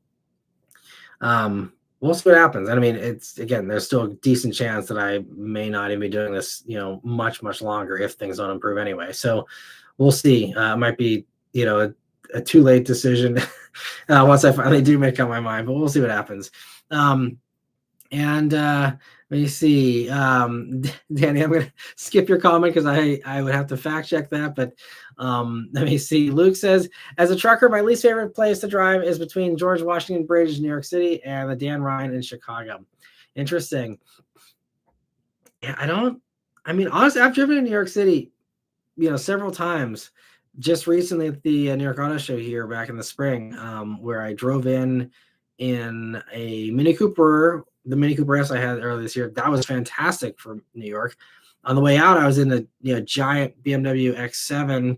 we'll see what happens. I mean, there's still a decent chance that I may not even be doing this, much, much longer if things don't improve anyway. So we'll see. It might be, a too late decision once I finally do make up my mind, but we'll see what happens. Let me see. Danny, I'm going to skip your comment because I would have to fact check that. But let me see. Luke says, as a trucker, my least favorite place to drive is between George Washington Bridge, New York City, and the Dan Ryan in Chicago. Interesting. Yeah, honestly, I've driven in New York City, several times. Just recently at the New York Auto Show here back in the spring, where I drove in a Mini Cooper, the Mini Cooper S I had earlier this year. That was fantastic for New York. On the way out, I was in the giant BMW X7.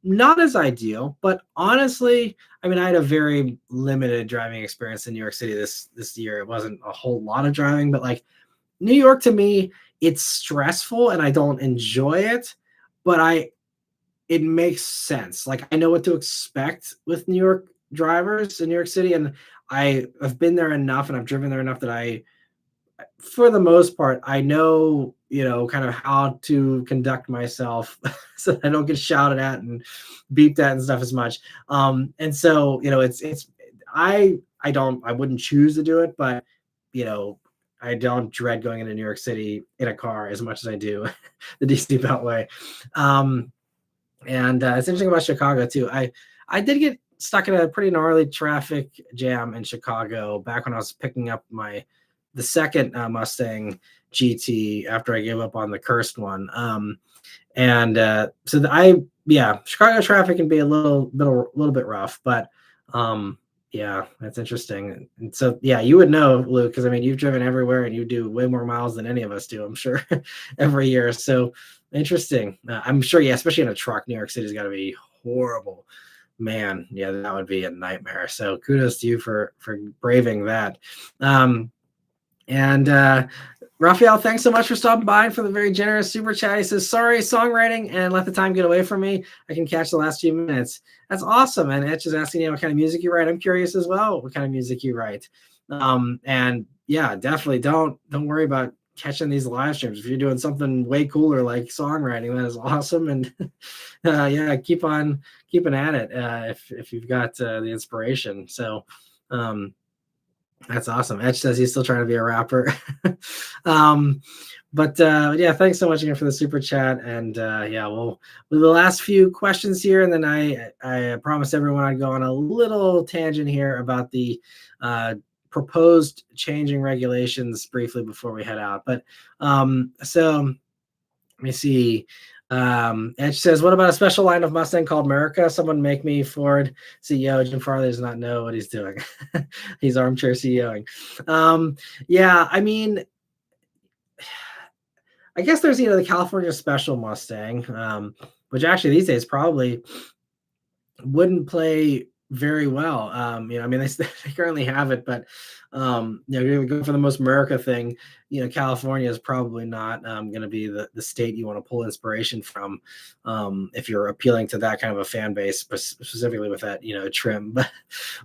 Not as ideal, but honestly, I had a very limited driving experience in New York City this year. It wasn't a whole lot of driving, but like New York to me, it's stressful and I don't enjoy it, but it makes sense. Like I know what to expect with New York drivers in New York City, and I have been there enough and I've driven there enough that for the most part, I know, kind of how to conduct myself so that I don't get shouted at and beeped at and stuff as much. And so, I wouldn't choose to do it, but, I don't dread going into New York City in a car as much as I do the DC Beltway. And it's interesting about Chicago too. I did get stuck in a pretty gnarly traffic jam in Chicago back when I was picking up the second Mustang GT after I gave up on the cursed one. Chicago traffic can be a little bit rough, but yeah, that's interesting. And so yeah, you would know, Luke, because you've driven everywhere and you do way more miles than any of us do, I'm sure, every year. So interesting. I'm sure, yeah, especially in a truck, New York City's got to be horrible. Man, yeah, that would be a nightmare. So kudos to you for braving that. Raphael, thanks so much for stopping by and for the very generous super chat. He says, sorry, songwriting and let the time get away from me. I can catch the last few minutes. That's awesome. And it's just asking what kind of music you write. I'm curious as well what kind of music you write. And yeah, definitely don't worry about catching these live streams. If you're doing something way cooler like songwriting, that is awesome. And yeah, keep on keeping at it if you've got the inspiration. So that's awesome. Etch says he's still trying to be a rapper. Yeah, thanks so much again for the super chat. And yeah, we'll with the last few questions here, and then I promised everyone I'd go on a little tangent here about the proposed changing regulations briefly before we head out. But so let me see. And she says, "What about a special line of Mustang called America? Someone make me Ford CEO. Jim Farley does not know what he's doing. He's armchair CEOing." Yeah, I mean, I guess there's the California Special Mustang, which actually these days probably wouldn't play very well. I mean, they currently have it, but you're going for the most America thing. California is probably not going to be the state you want to pull inspiration from if you're appealing to that kind of a fan base, specifically with that trim.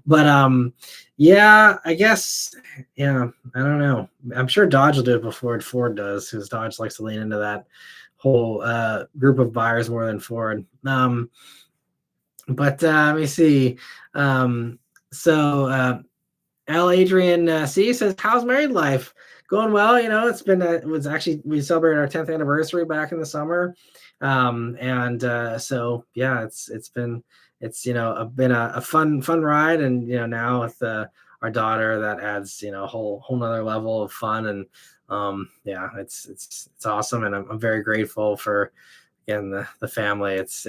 But yeah, I guess I don't know. I'm sure Dodge will do it before Ford does, because Dodge likes to lean into that whole group of buyers more than Ford. But let me see. So L. Adrian C says, "How's married life? Going well? It was actually, we celebrated our 10th anniversary back in the summer, and so yeah, been a fun ride, and now with our daughter, that adds a whole nother level of fun, and yeah, it's awesome, and I'm very grateful for, again, the family. It's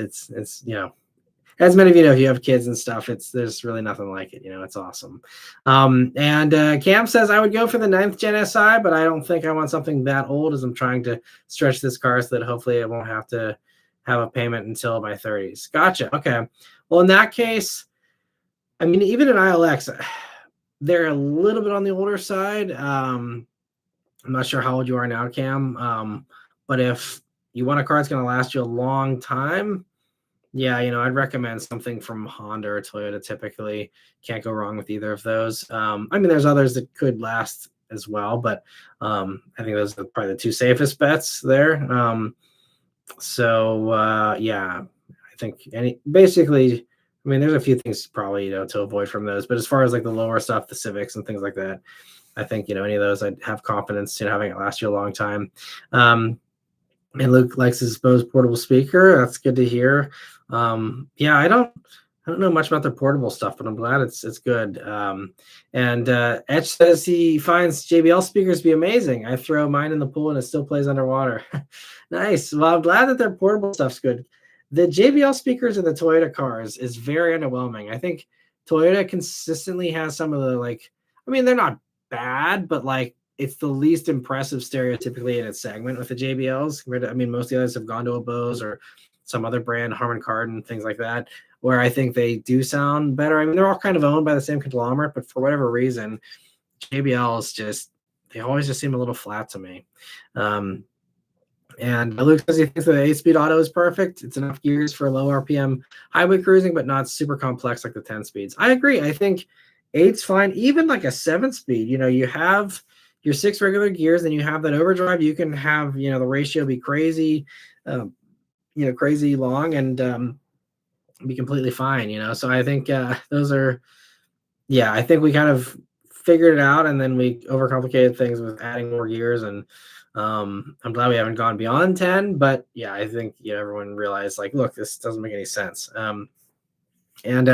as many of you know, if you have kids and stuff, there's really nothing like it. It's awesome. And Cam says, "I would go for the 9th Gen SI, but I don't think I want something that old, as I'm trying to stretch this car so that hopefully I won't have to have a payment until my 30s. Gotcha. Okay. Well, in that case, I mean, even an ILX, they're a little bit on the older side. I'm not sure how old you are now, Cam. But if you want a car that's going to last you a long time, yeah, I'd recommend something from Honda or Toyota. Typically, can't go wrong with either of those. I mean, there's others that could last as well, but I think those are probably the two safest bets there. Yeah, I think basically, I mean, there's a few things probably to avoid from those, but as far as like the lower stuff, the Civics and things like that, I think any of those I'd have confidence having it last you a long time. And Luke likes his Bose portable speaker. That's good to hear. Yeah, I don't know much about their portable stuff, but I'm glad it's good. And Etch says he finds JBL speakers to be amazing. I throw mine in the pool and it still plays underwater. Nice. Well, I'm glad that their portable stuff's good. The JBL speakers in the Toyota cars is very underwhelming. I think Toyota consistently has some of the, I mean, they're not bad, but it's the least impressive stereotypically in its segment with the JBLs. I mean, most of the others have gone to a Bose or some other brand, Harman Kardon, things like that, where I think they do sound better. I mean, they're all kind of owned by the same conglomerate, but for whatever reason, JBLs they always just seem a little flat to me. And Luke says he thinks that the 8-speed auto is perfect. It's enough gears for low RPM highway cruising, but not super complex like the 10 speeds. I agree. I think 8's fine. Even like a 7-speed, you have your 6 regular gears, and you have that overdrive. You can have, the ratio be crazy, crazy long, and be completely fine, So I think those are, I think we kind of figured it out, and then we overcomplicated things with adding more gears, and I'm glad we haven't gone beyond 10, but yeah, I think everyone realized look, this doesn't make any sense. And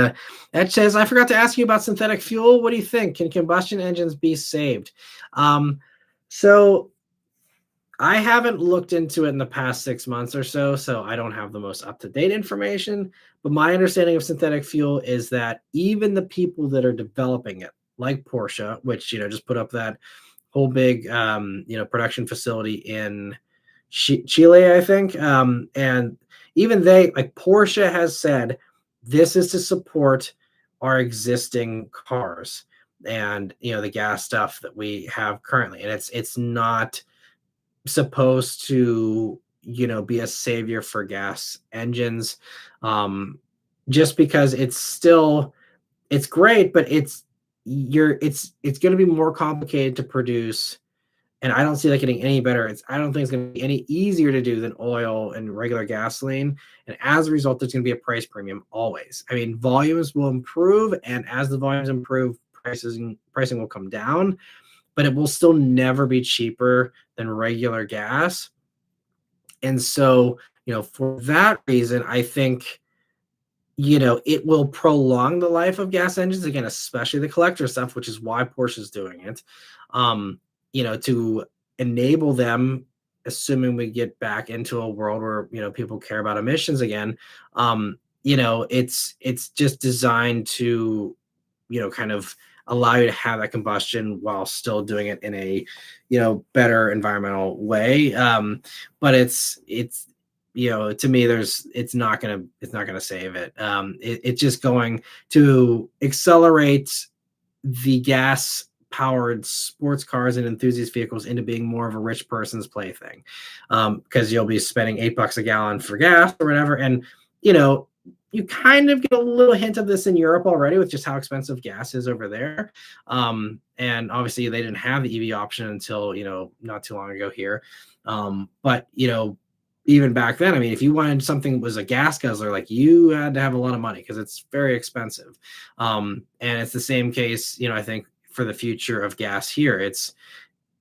Ed says, "I forgot to ask you about synthetic fuel. What do you think? Can combustion engines be saved?" So I haven't looked into it in the past 6 months or so I don't have the most up-to-date information. But my understanding of synthetic fuel is that even the people that are developing it, like Porsche, which just put up that whole big production facility in Chile, I think, and even they, like Porsche, has said this is to support our existing cars and the gas stuff that we have currently, and it's not supposed to be a savior for gas engines, just because it's great, but it's going to be more complicated to produce, and I don't see that getting any better. I don't think it's going to be any easier to do than oil and regular gasoline. And as a result, there's going to be a price premium always. I mean, volumes will improve, and as the volumes improve, pricing will come down, but it will still never be cheaper than regular gas. And so, for that reason, I think, it will prolong the life of gas engines, again, especially the collector stuff, which is why Porsche is doing it. To enable them assuming we get back into a world where, people care about emissions again, it's just designed to, kind of allow you to have that combustion while still doing it in a, better environmental way. But to me, it's not gonna save it. It's just going to accelerate the gas powered sports cars and enthusiast vehicles into being more of a rich person's plaything, because you'll be spending $8 a gallon for gas or whatever. And you know you kind of get a little hint of this in Europe already with just how expensive gas is over there. And obviously they didn't have the EV option until not too long ago here. But even back then, I mean, if you wanted something that was a gas guzzler, like, you had to have a lot of money because it's very expensive. And it's the same case, I think, for the future of gas here.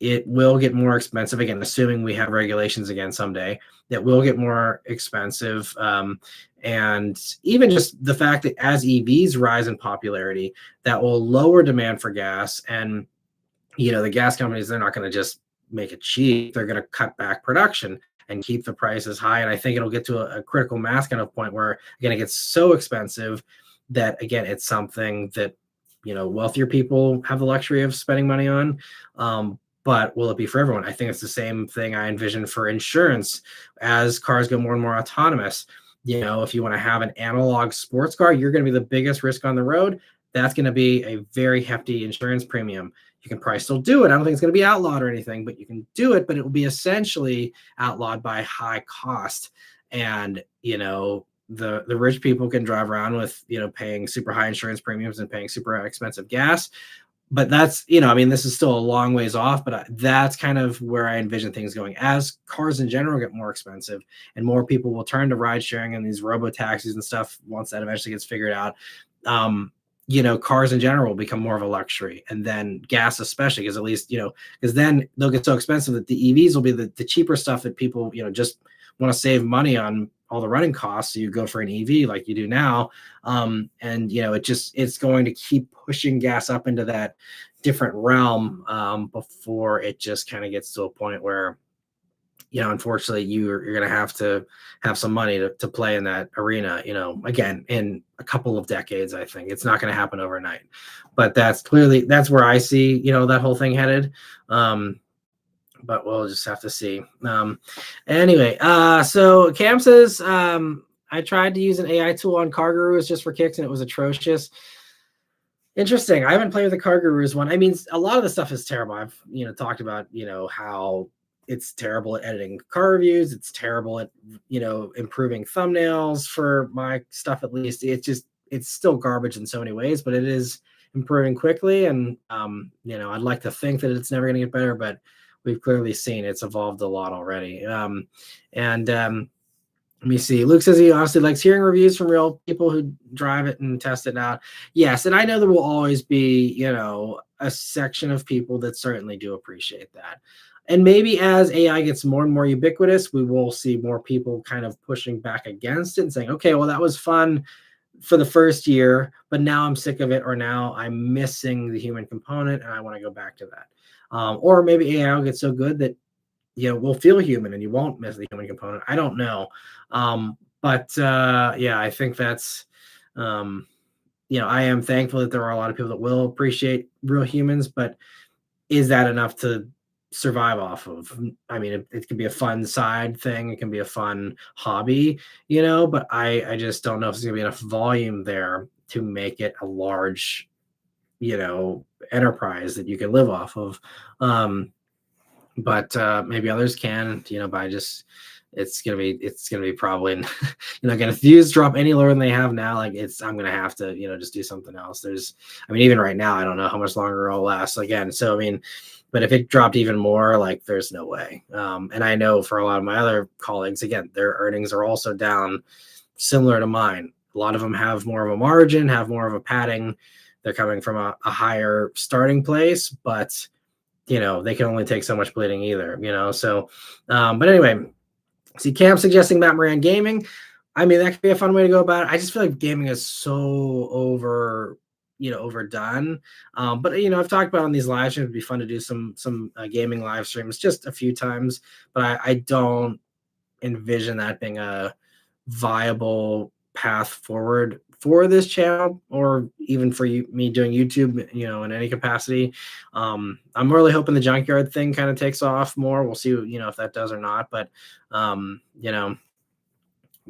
It will get more expensive again, assuming we have regulations again someday. That will get more expensive. And even just the fact that as EVs rise in popularity, that will lower demand for gas. And the gas companies, they're not going to just make it cheap. They're going to cut back production and keep the prices high. And I think it'll get to a critical mass kind of point where, again, it gets so expensive that, again, it's something that, wealthier people have the luxury of spending money on. But will it be for everyone? I think it's the same thing I envision for insurance as cars go more and more autonomous. If you want to have an analog sports car, you're going to be the biggest risk on the road. That's going to be a very hefty insurance premium. You can probably still do it. I don't think it's going to be outlawed or anything, but you can do it, but it will be essentially outlawed by high cost. And, the rich people can drive around with, paying super high insurance premiums and paying super expensive gas. But that's, I mean, this is still a long ways off, but that's kind of where I envision things going as cars in general get more expensive and more people will turn to ride sharing and these robo taxis and stuff once that eventually gets figured out. Cars in general will become more of a luxury, and then gas especially, because at least, because then they'll get so expensive that the EVs will be the cheaper stuff that people, just want to save money on all the running costs. So you go for an EV like you do now. And, it's going to keep pushing gas up into that different realm before it just kind of gets to a point where, unfortunately, you're going to have some money to play in that arena, again, in a couple of decades. I think it's not going to happen overnight, but that's where I see, that whole thing headed. But we'll just have to see. Anyway, so Cam says, I tried to use an AI tool on Car Gurus just for kicks and it was atrocious. Interesting. I haven't played with the Car Gurus one. I mean, a lot of the stuff is terrible. I've, talked about, how it's terrible at editing car reviews. It's terrible at, improving thumbnails for my stuff. At least it's still garbage in so many ways, but it is improving quickly. And, I'd like to think that it's never going to get better, but we've clearly seen it's evolved a lot already. Let me see. Luke says he honestly likes hearing reviews from real people who drive it and test it out. Yes, and I know there will always be, a section of people that certainly do appreciate that. And maybe as AI gets more and more ubiquitous, we will see more people kind of pushing back against it and saying, okay, well, that was fun for the first year, but now I'm sick of it, or now I'm missing the human component and I want to go back to that. Or maybe AI will get so good that, we'll feel human and you won't miss the human component. I don't know. I think that's, I am thankful that there are a lot of people that will appreciate real humans, but is that enough to survive off of? I mean, it can be a fun side thing. It can be a fun hobby, but I just don't know if there's gonna be enough volume there to make it a large, enterprise that you can live off of. But maybe others can, but it's gonna be probably, again, if views drop any lower than they have now, like I'm gonna have to, just do something else. Even right now, I don't know how much longer it'll last again. So, but if it dropped even more, like there's no way. And I know for a lot of my other colleagues, again, their earnings are also down similar to mine. A lot of them have more of a margin, have more of a padding. They're coming from a higher starting place, but they can only take so much bleeding either, so, but anyway, see Cam suggesting Matt Moran gaming. I mean, that could be a fun way to go about it. I just feel like gaming is so overdone. But I've talked about on these live streams, it'd be fun to do some gaming live streams just a few times, but I don't envision that being a viable path forward for this channel, or even for me doing YouTube, in any capacity. I'm really hoping the junkyard thing kind of takes off more. We'll see, if that does or not. But um, you know,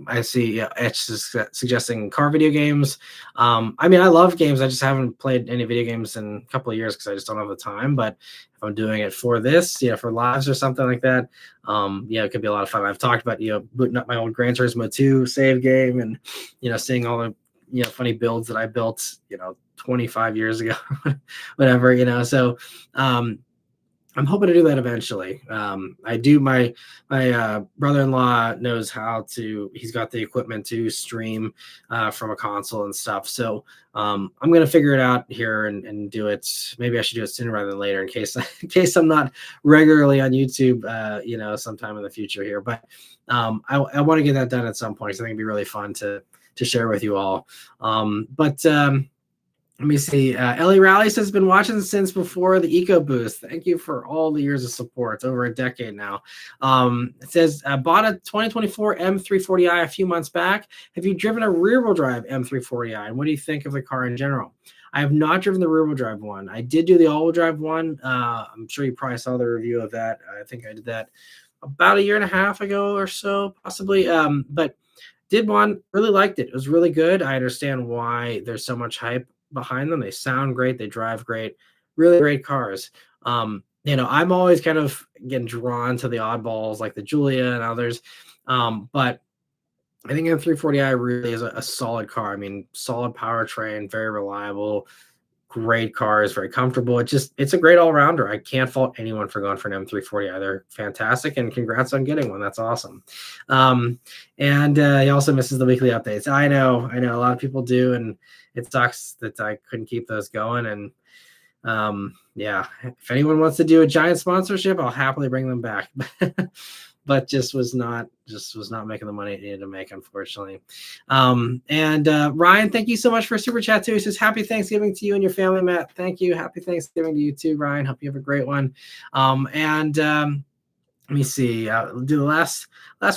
I see Etch is suggesting car video games. I mean, I love games. I just haven't played any video games in a couple of years because I just don't have the time. But if I'm doing it for this, for lives or something like that, it could be a lot of fun. I've talked about, booting up my old Gran Turismo 2 save game and, seeing all the, funny builds that I built, 25 years ago, whatever. So, I'm hoping to do that eventually. I do. My brother-in-law knows how to. He's got the equipment to stream from a console and stuff. So I'm gonna figure it out here and do it. Maybe I should do it sooner rather than later, in case I'm not regularly on YouTube. Sometime in the future here. But I want to get that done at some point. So I think it'd be really fun to share with you all. Let me see. Ellie Rally says, been watching since before the EcoBoost. Thank you for all the years of support. It's over a decade now. It says, bought a 2024 M340i a few months back. Have you driven a rear-wheel drive M340i? And what do you think of the car in general? I have not driven the rear-wheel drive one. I did do the all-wheel drive one. I'm sure you probably saw the review of that. I think I did that about a year and a half ago or so, possibly. But did one, really liked it. It was really good. I understand why there's so much hype behind them. They sound great, they drive great, really great cars. I'm always kind of getting drawn to the oddballs like the Giulia and others, but I think M340i really is a solid car. I mean, solid powertrain, very reliable, great cars, very comfortable. It's a great all-rounder. I can't fault anyone for going for an M340i. They're fantastic, and congrats on getting one. That's awesome. And he also misses the weekly updates. I know a lot of people do, and it sucks that I couldn't keep those going. And if anyone wants to do a giant sponsorship, I'll happily bring them back. But just was not making the money it needed to make, unfortunately. Ryan, thank you so much for super chat too. He says, happy Thanksgiving to you and your family, Matt. Thank you. Happy Thanksgiving to you too, Ryan. Hope you have a great one. Let me see. I'll do the last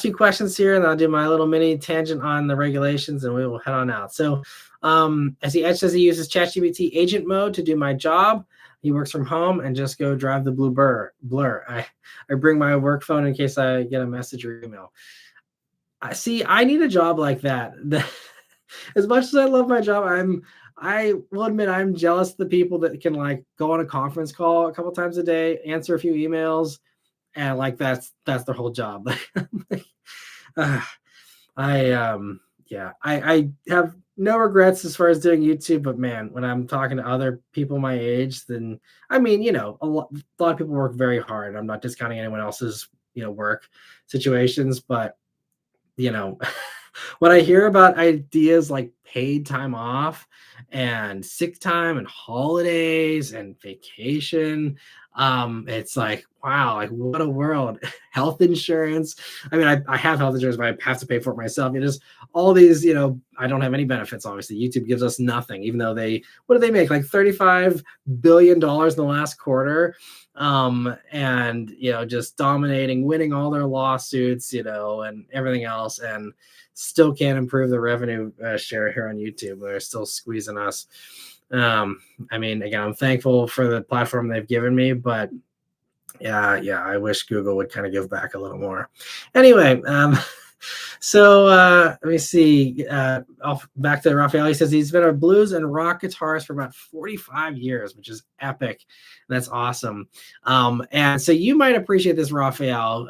few questions here, and I'll do my little mini tangent on the regulations, and we will head on out. So, as Edge says, he uses ChatGPT agent mode to do my job. He works from home and just go drive the blue blur. I bring my work phone in case I get a message or email. I need a job like that. As much as I love my job, I will admit I'm jealous of the people that can like go on a conference call a couple times a day, answer a few emails, and like that's their whole job. I have no regrets as far as doing YouTube, but man, when I'm talking to other people my age, then I mean, a lot of people work very hard. I'm not discounting anyone else's, work situations, but when I hear about ideas like paid time off and sick time and holidays and vacation, it's like, wow, like what a world. Health insurance. I mean, I have health insurance, but I have to pay for it myself. Just all these, I don't have any benefits. Obviously, YouTube gives us nothing, even though what do they make? Like $35 billion in the last quarter. And just dominating, winning all their lawsuits, and everything else, and still can't improve the revenue share here on YouTube. They're still squeezing us. I mean, again, I'm thankful for the platform they've given me, but yeah, I wish Google would kind of give back a little more. Anyway, so let me see. Back to Raphael. He says he's been a blues and rock guitarist for about 45 years, which is epic. That's awesome. And so you might appreciate this, Raphael.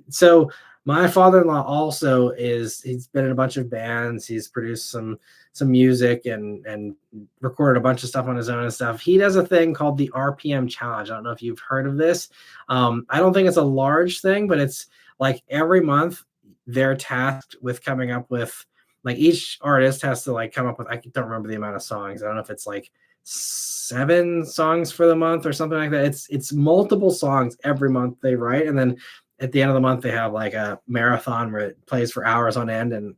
So my father-in-law also he's been in a bunch of bands. He's produced some music and recorded a bunch of stuff on his own and stuff. He does a thing called the RPM challenge. I don't know if you've heard of this. I don't think it's a large thing, but it's like every month they're tasked with coming up with, like, each artist has to like come up with, I don't remember the amount of songs. I don't know if it's like 7 songs for the month or something like that. It's multiple songs every month they write, and then at the end of the month they have like a marathon where it plays for hours on end, and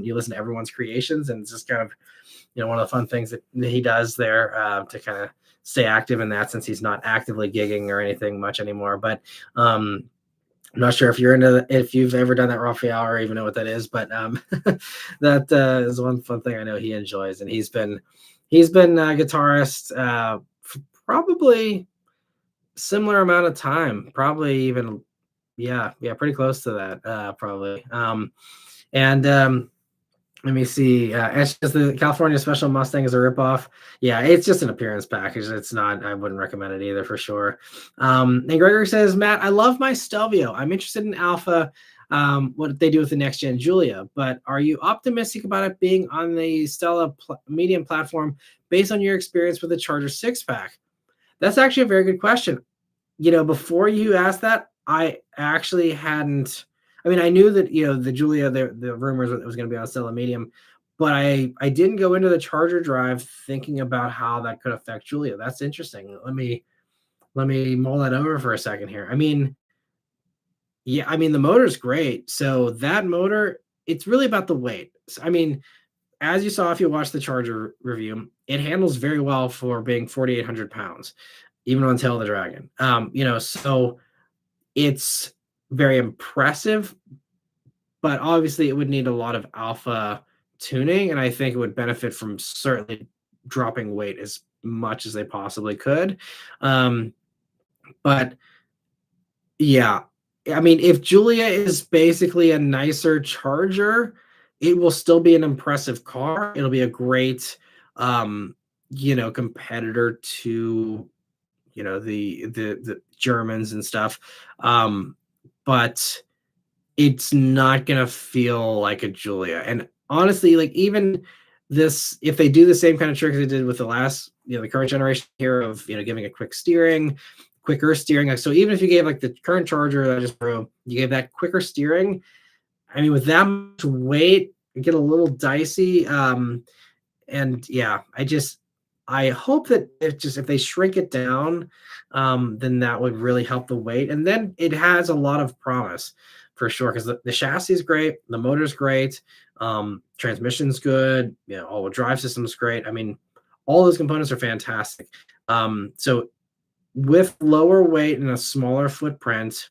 you listen to everyone's creations, and it's just kind of one of the fun things that he does there to kind of stay active in that, since he's not actively gigging or anything much anymore. But I'm not sure if if you've ever done that, Raphael, or even know what that is, but that is one fun thing I know he enjoys, and he's been a guitarist for probably similar amount of time, probably even pretty close to that probably. And let me see. It's just the California Special Mustang is a ripoff. Yeah, it's just an appearance package. It's not. I wouldn't recommend it either for sure. And Gregory says, Matt, I love my Stelvio. I'm interested in Alpha. What they do with the next gen Julia, but are you optimistic about it being on the Stella medium platform based on your experience with the Charger 6-pack? That's actually a very good question. Before you asked that, I actually hadn't. I mean, I knew that the Julia, the rumors it was going to be on Stella Medium, but I didn't go into the Charger drive thinking about how that could affect Julia. That's interesting. Let me mull that over for a second here. I mean, yeah, I mean the motor's great. So that motor, it's really about the weight. I mean, as you saw if you watched the Charger review, it handles very well for being 4,800 pounds, even on Tail of the Dragon. So it's very impressive, but obviously it would need a lot of alpha tuning, and I think it would benefit from certainly dropping weight as much as they possibly could. But yeah, I mean, if Julia is basically a nicer Charger, it will still be an impressive car. It'll be a great, competitor to, the Germans and stuff. But it's not gonna feel like a Julia. And honestly, like even this, if they do the same kind of trick they did with the last, the current generation here of giving a quicker steering. Like, so even if you gave like the current Charger that I just threw, you gave that quicker steering. I mean, with that much weight, it get a little dicey. And yeah, I hope that if they shrink it down, then that would really help the weight. And then it has a lot of promise for sure, because the chassis is great, the motor's great, transmission's good, all-wheel drive system's great. I mean, all those components are fantastic. So with lower weight and a smaller footprint,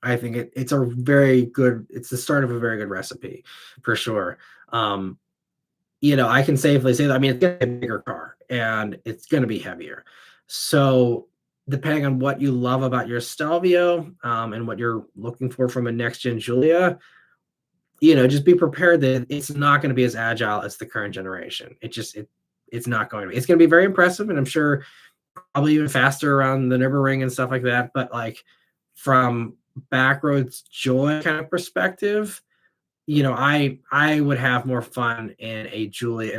I think it's the start of a very good recipe for sure. I can safely say that. I mean, it's going to be a bigger car and it's going to be heavier. So depending on what you love about your Stelvio and what you're looking for from a next gen Julia, just be prepared that it's not going to be as agile as the current generation. It's not going to be. It's going to be very impressive, and I'm sure probably even faster around the Nürburgring and stuff like that. But like from backroads joy kind of perspective, I would have more fun in a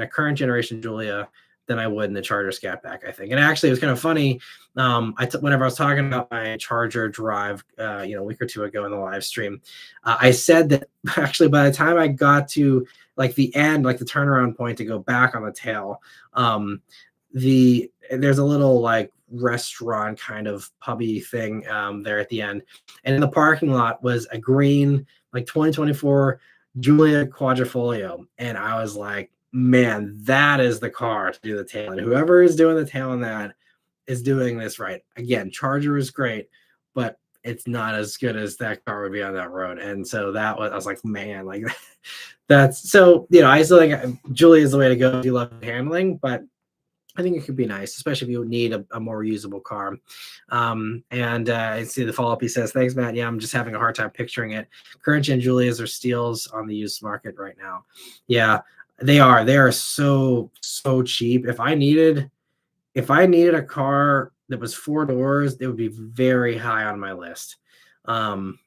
current generation Julia than I would in the Charger Scat Pack, I think. And actually, it was kind of funny. Whenever I was talking about my Charger drive, a week or two ago in the live stream, I said that actually by the time I got to like the end, like the turnaround point to go back on the tail, there's a little like restaurant kind of pubby thing there at the end, and in the parking lot was a green like 2024 Julia Quadrifoglio, and I was like, man, that is the car to do the tail. And whoever is doing the tail on that is doing this right. Again, Charger is great, but it's not as good as that car would be on that road. And so I was like, man, like that's so, I still think Julia is the way to go if you love handling, but I think it could be nice, especially if you need a more usable car. And I see the follow-up. He says, thanks, Matt. Yeah, I'm just having a hard time picturing it. Current gen Julias are steals on the used market right now. Yeah, they are. They are so cheap. If I needed a car that was 4 doors, it would be very high on my list. It's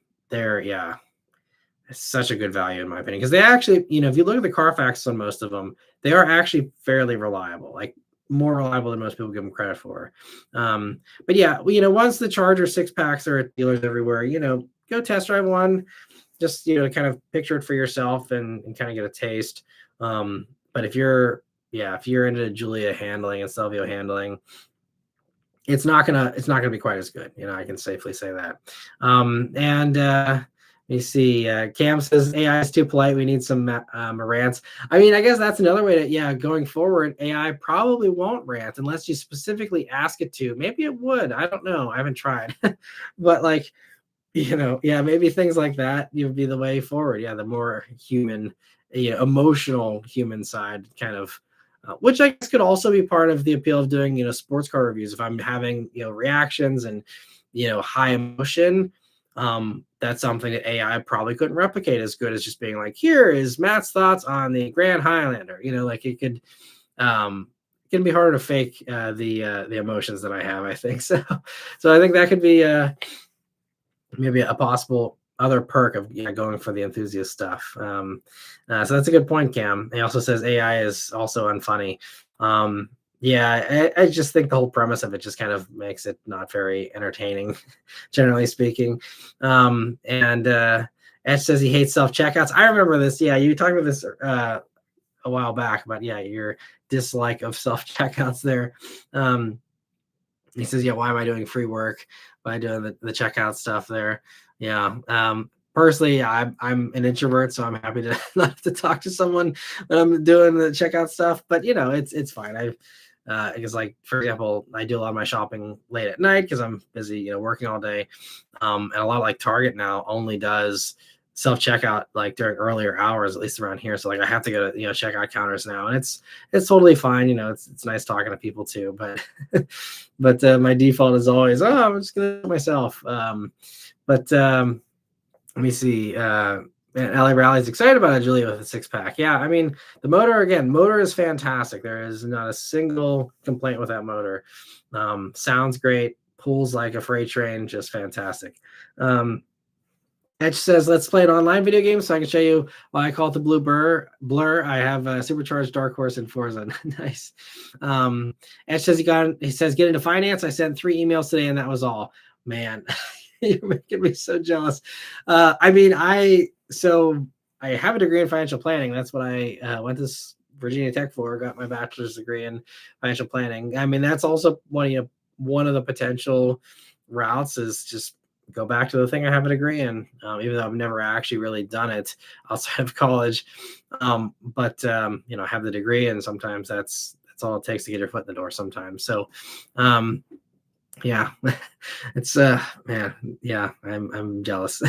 such a good value in my opinion, because they actually, if you look at the Carfax on most of them, they are actually fairly reliable. Like more reliable than most people give them credit for. But yeah, once the Charger 6-packs are at dealers everywhere, go test drive one, just to kind of picture it for yourself and kind of get a taste. But if you're into Julia handling and Stelvio handling, it's not gonna be quite as good. I can safely say that. And let me see. Cam says AI is too polite. We need some rants. I mean, I guess that's another way to, going forward, AI probably won't rant unless you specifically ask it to. Maybe it would. I don't know. I haven't tried, but like, yeah, maybe things like that would be the way forward. Yeah, the more human, emotional human side kind of, which I guess could also be part of the appeal of doing, sports car reviews. If I'm having, reactions and, high emotion, that's something that AI probably couldn't replicate as good as just being like, here is Matt's thoughts on the Grand Highlander. Like it can be harder to fake the emotions that I have, I think. So I think that could be maybe a possible other perk of going for the enthusiast stuff. So that's a good point, Cam. He also says AI is also unfunny. Yeah, I just think the whole premise of it just kind of makes it not very entertaining, generally speaking. And Ed says he hates self-checkouts. I remember this. Yeah, you talked about this a while back, but yeah, your dislike of self-checkouts there. He says, yeah, why am I doing free work by doing the checkout stuff there? Yeah. Personally, I'm an introvert, so I'm happy to not have to talk to someone when I'm doing the checkout stuff. But it's fine. Because like, for example, I do a lot of my shopping late at night because I'm busy, working all day. And a lot of like Target now only does self-checkout like during earlier hours, at least around here. So like I have to go to, checkout counters now, and it's totally fine. It's nice talking to people too, but but my default is always, I'm just gonna do it myself. But let me see. LA Rally's excited about it, Julia, with a 6-pack. Yeah, I mean, the motor is fantastic. There is not a single complaint with that motor. Sounds great, pulls like a freight train, just fantastic. Edge says, let's play an online video game so I can show you why I call it the blue blur. I have a supercharged Dark Horse in Forza. Nice. Edge says he says, get into finance. I sent 3 emails today and that was all. Man, you're making me so jealous. I mean, I have a degree in financial planning. That's what I went to Virginia Tech for, got my bachelor's degree in financial planning. I mean, that's also one of the potential routes is just go back to the thing I have a degree in, even though I've never actually really done it outside of college. But have the degree, and sometimes that's all it takes to get your foot in the door sometimes. So, yeah, it's man, yeah, I'm jealous.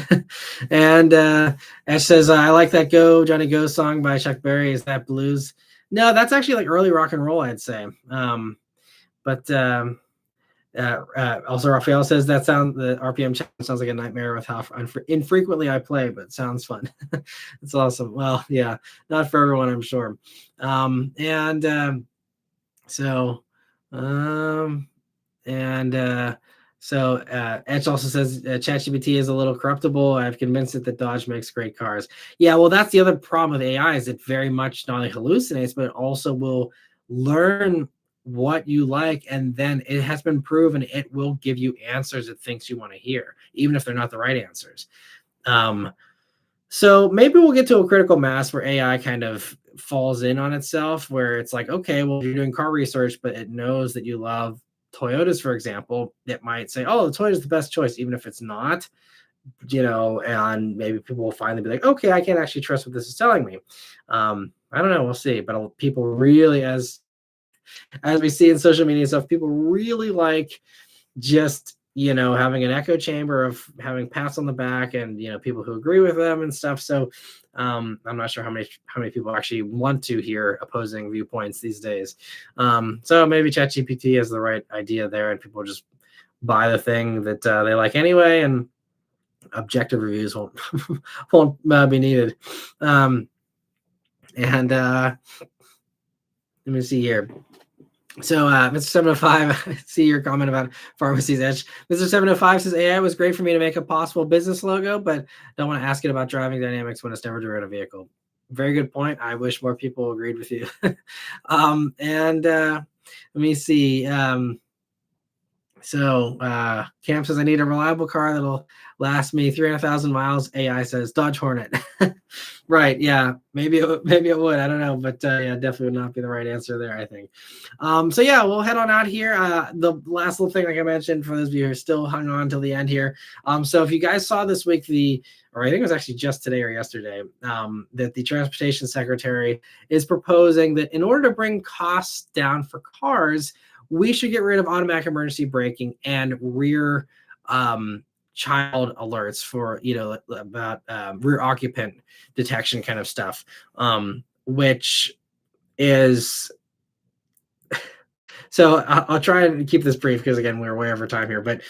And Ash says, I like that Go Johnny Go song by Chuck Berry. Is that blues? No, that's actually like early rock and roll, I'd say. But also Raphael says the RPM challenge sounds like a nightmare with how infrequently I play, but sounds fun. It's awesome. Well, yeah, not for everyone, I'm sure. Etch also says ChatGPT is a little corruptible. I've convinced it that Dodge makes great cars. Yeah, well, that's the other problem with AI is it very much not only hallucinates, but it also will learn what you like, and then it has been proven it will give you answers it thinks you want to hear, even if they're not the right answers. So maybe we'll get to a critical mass where AI kind of falls in on itself, where it's like, okay, well, you're doing car research, but it knows that you love Toyotas, for example. It might say, oh, the Toyota is the best choice, even if it's not, and maybe people will finally be like, okay, I can't actually trust what this is telling me. I don't know. We'll see. But people really, as we see in social media stuff, people really like just having an echo chamber of having pats on the back and people who agree with them and stuff. So I'm not sure how many people actually want to hear opposing viewpoints these days. So maybe ChatGPT has the right idea there, and people just buy the thing that they like anyway, and objective reviews won't be needed. Let me see here. So Mr. 705, I see your comment about Pharmacy's Edge. Mr. 705 says AI was great for me to make a possible business logo, but don't want to ask it about driving dynamics when it's never driven a vehicle. Very good point. I wish more people agreed with you. Let me see. So Cam says I need a reliable car that'll last me 300,000 miles. AI says Dodge Hornet. Right? Yeah, maybe it would. I don't know, but yeah, definitely would not be the right answer there, I think. So yeah, we'll head on out here. The last little thing, like I mentioned, for those of you who are still hung on till the end here. So if you guys saw this week, or I think it was actually just today or yesterday, that the transportation secretary is proposing that in order to bring costs down for cars, we should get rid of automatic emergency braking and rear child alerts for, about rear occupant detection kind of stuff, which is so I'll try and keep this brief because again we're way over time here, but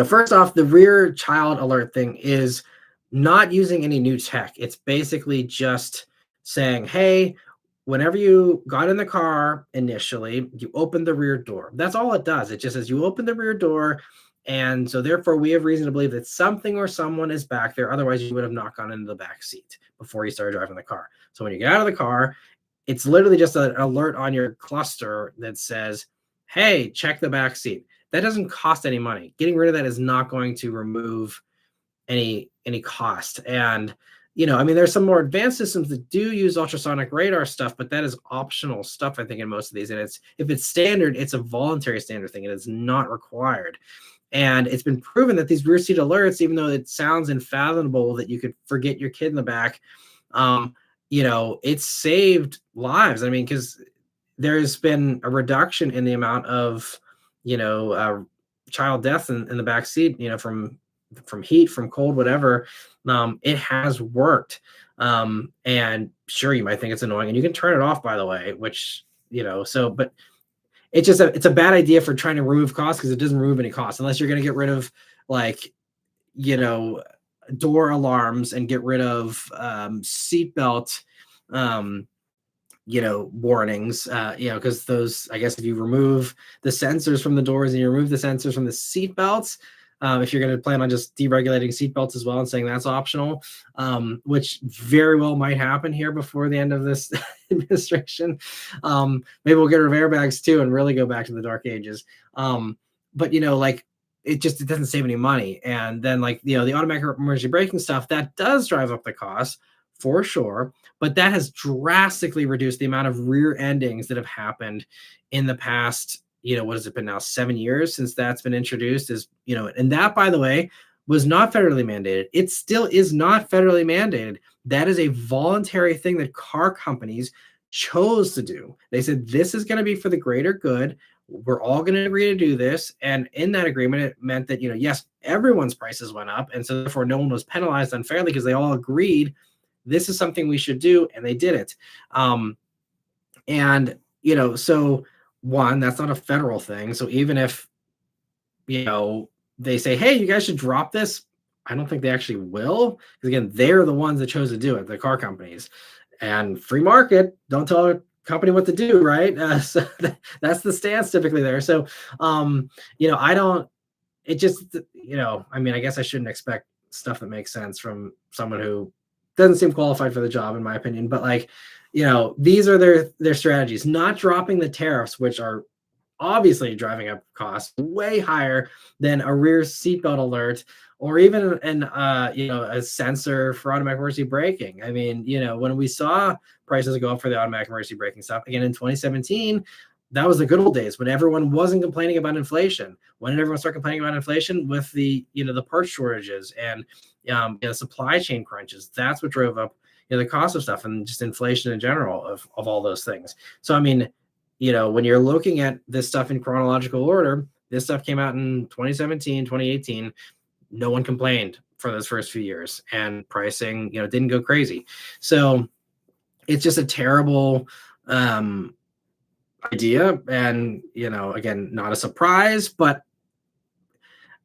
first off, the rear child alert thing is not using any new tech. It's basically just saying, hey, whenever you got in the car initially, you opened the rear door. That's all it does. It just says you open the rear door. And so therefore we have reason to believe that something or someone is back there. Otherwise you would have not gone into the back seat before you started driving the car. So when you get out of the car, it's literally just an alert on your cluster that says, hey, check the back seat. That doesn't cost any money. Getting rid of that is not going to remove any cost. And there's some more advanced systems that do use ultrasonic radar stuff, but that is optional stuff, I think, in most of these. And if it's standard, it's a voluntary standard thing. It is not required. And it's been proven that these rear seat alerts, even though it sounds unfathomable that you could forget your kid in the back, it's saved lives. I mean, because there's been a reduction in the amount of, child deaths in the back seat, from heat, from cold, whatever. It has worked. And sure, you might think it's annoying, and you can turn it off, by the way, which, but it's just it's a bad idea for trying to remove costs, because it doesn't remove any costs unless you're going to get rid of door alarms and get rid of seatbelt warnings, because those, I guess, if you remove the sensors from the doors and you remove the sensors from the seat belts, if you're going to plan on just deregulating seat belts as well and saying that's optional, which very well might happen here before the end of this administration, maybe we'll get rid of airbags too and really go back to the dark ages. But it doesn't save any money. And then the automatic emergency braking stuff, that does drive up the cost for sure, but that has drastically reduced the amount of rear endings that have happened in the past, what has it been now, 7 years since that's been introduced, and that, by the way, was not federally mandated. It still is not federally mandated. That is a voluntary thing that car companies chose to do. They said, this is going to be for the greater good. We're all going to agree to do this. And in that agreement, it meant that, yes, everyone's prices went up. And so therefore no one was penalized unfairly, because they all agreed this is something we should do, and they did it. So one, that's not a federal thing. So even if, they say, hey, you guys should drop this, I don't think they actually will. Because again, they're the ones that chose to do it, the car companies. And free market, don't tell a company what to do, right? So that's the stance typically there. So, I don't, it just, I guess I shouldn't expect stuff that makes sense from someone who doesn't seem qualified for the job, in my opinion. But these are their strategies, not dropping the tariffs, which are obviously driving up costs way higher than a rear seatbelt alert, or even a sensor for automatic emergency braking. I mean, when we saw prices go up for the automatic emergency braking stuff again in 2017, that was the good old days when everyone wasn't complaining about inflation. When did everyone start complaining about inflation? With the the parts shortages and supply chain crunches. That's what drove up the cost of stuff, and just inflation in general of all those things. So I mean, when you're looking at this stuff in chronological order, this stuff came out in 2017, 2018. No one complained for those first few years, and pricing didn't go crazy. So it's just a terrible idea, and again, not a surprise, but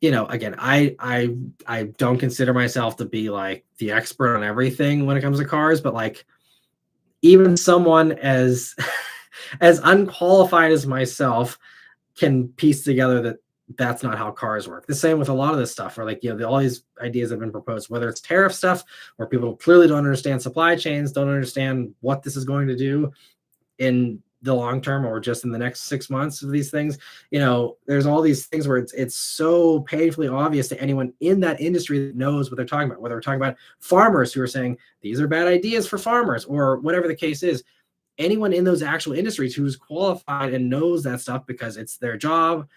again, I don't consider myself to be like the expert on everything when it comes to cars, but even someone as as unqualified as myself can piece together that that's not how cars work. The same with a lot of this stuff, where all these ideas have been proposed, whether it's tariff stuff, where people clearly don't understand supply chains, don't understand what this is going to do in the long term or just in the next 6 months of these things. There's all these things where it's so painfully obvious to anyone in that industry that knows what they're talking about, whether we're talking about farmers who are saying these are bad ideas for farmers or whatever the case is. Anyone in those actual industries who's qualified and knows that stuff because it's their job,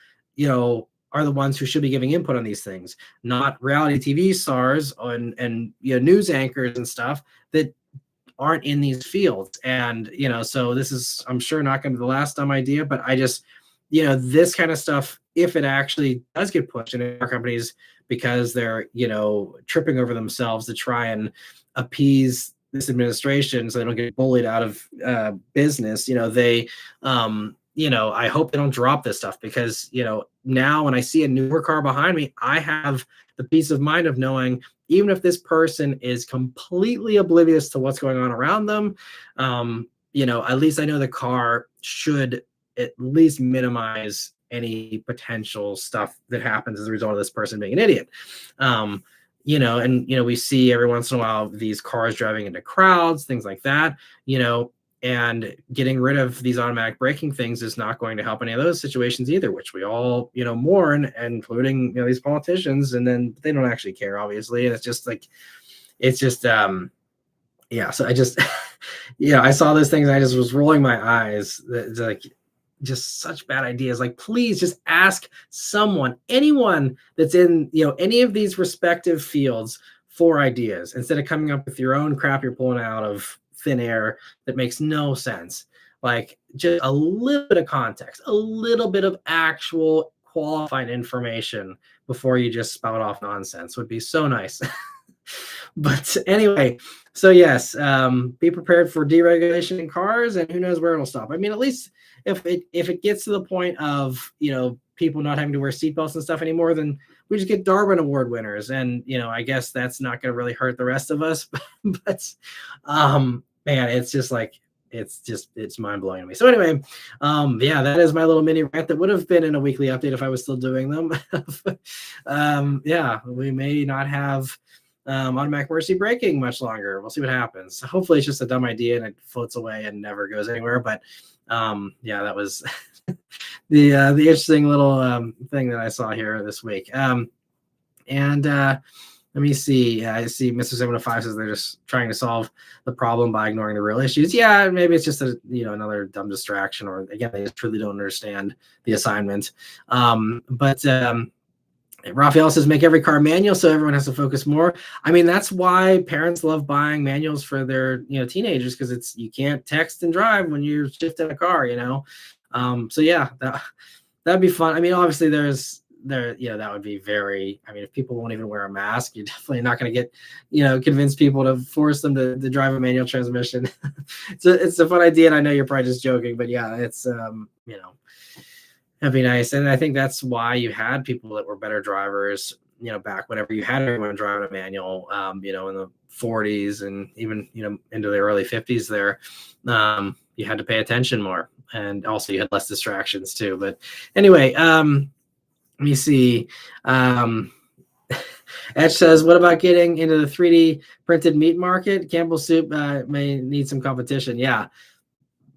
are the ones who should be giving input on these things, not reality TV stars and news anchors and stuff that aren't in these fields. And so this is, I'm sure, not going to be the last dumb idea, but I just, this kind of stuff, if it actually does get pushed in our companies because they're tripping over themselves to try and appease this administration so they don't get bullied out of business, I hope they don't drop this stuff because, now when I see a newer car behind me, I have the peace of mind of knowing even if this person is completely oblivious to what's going on around them, at least I know the car should at least minimize any potential stuff that happens as a result of this person being an idiot. We see every once in a while these cars driving into crowds, things like that, and getting rid of these automatic braking things is not going to help any of those situations either, which we all, mourn, including, these politicians, and then they don't actually care, obviously. And it's just like, yeah. So I just, I saw those things and I just was rolling my eyes. It's like, just such bad ideas. Like, please just ask anyone that's in, any of these respective fields for ideas instead of coming up with your own crap you're pulling out of thin air that makes no sense. Like, just a little bit of context, a little bit of actual qualified information before you just spout off nonsense would be so nice. But anyway, so yes, be prepared for deregulation in cars, and who knows where it'll stop. I mean, at least if it gets to the point of people not having to wear seatbelts and stuff anymore, then we just get Darwin Award winners, and I guess that's not going to really hurt the rest of us. But man, it's just like it's mind blowing to me. So anyway, that is my little mini rant that would have been in a weekly update if I was still doing them. We may not have automatic emergency braking much longer. We'll see what happens. Hopefully it's just a dumb idea and it floats away and never goes anywhere. But that was the interesting little thing that I saw here this week. Let me see. I see Mr. 705 says they're just trying to solve the problem by ignoring the real issues. Yeah, maybe it's just another dumb distraction, or again, they truly don't understand the assignment. Raphael says make every car manual so everyone has to focus more. I mean, that's why parents love buying manuals for their teenagers, because you can't text and drive when you're shifting a car. So yeah, that'd be fun. I mean, obviously that would be very, if people won't even wear a mask, you're definitely not going to get, convince people to force them to drive a manual transmission. It's a fun idea. And I know you're probably just joking, but yeah, it's, that'd be nice. And I think that's why you had people that were better drivers, back whenever you had everyone driving a manual, in the 40s and even, into the early 50s there, you had to pay attention more. And also you had less distractions too. But anyway, let me see. Etch says, what about getting into the 3D printed meat market? Campbell's Soup may need some competition. Yeah,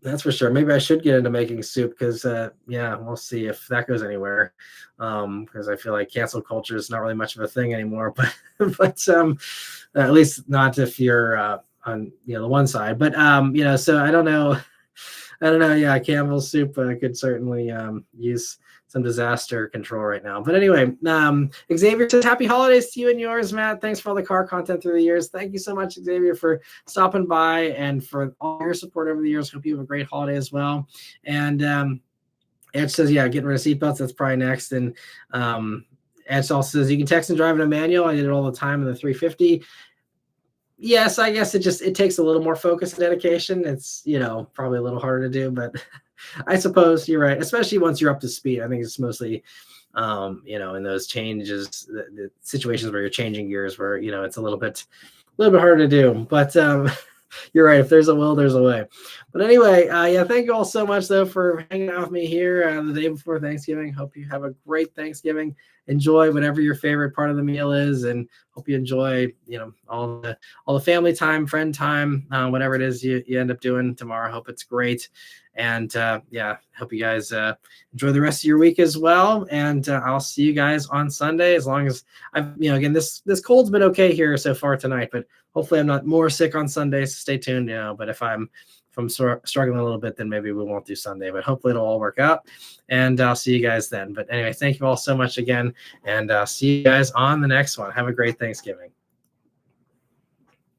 that's for sure. Maybe I should get into making soup because, we'll see if that goes anywhere. Because I feel like cancel culture is not really much of a thing anymore. But at least not if you're on the one side. But so I don't know. Yeah, Campbell's Soup could certainly use some disaster control right now. But anyway, Xavier says, happy holidays to you and yours, Matt. Thanks for all the car content through the years. Thank you so much, Xavier, for stopping by and for all your support over the years. Hope you have a great holiday as well. And Ed says, getting rid of seatbelts, that's probably next. And Ed also says, you can text and drive in a manual. I did it all the time in the 350. Yes, I guess it takes a little more focus and dedication. It's, probably a little harder to do, but I suppose you're right, especially once you're up to speed. I think it's mostly, in those changes, the situations where you're changing gears where, it's a little bit harder to do. But you're right. If there's a will, there's a way. But anyway, thank you all so much, though, for hanging out with me here the day before Thanksgiving. Hope you have a great Thanksgiving. enjoy whatever your favorite part of the meal is, and hope you enjoy, all the family time, friend time, whatever it is you end up doing tomorrow. Hope it's great. And yeah, hope you guys enjoy the rest of your week as well. And I'll see you guys on Sunday. As long as again, this cold's been okay here so far tonight, but hopefully I'm not more sick on Sunday. So stay tuned. But if I'm struggling a little bit, then maybe we won't do Sunday. But hopefully it'll all work out. And I'll see you guys then. But anyway, thank you all so much again, and see you guys on the next one. Have a great Thanksgiving.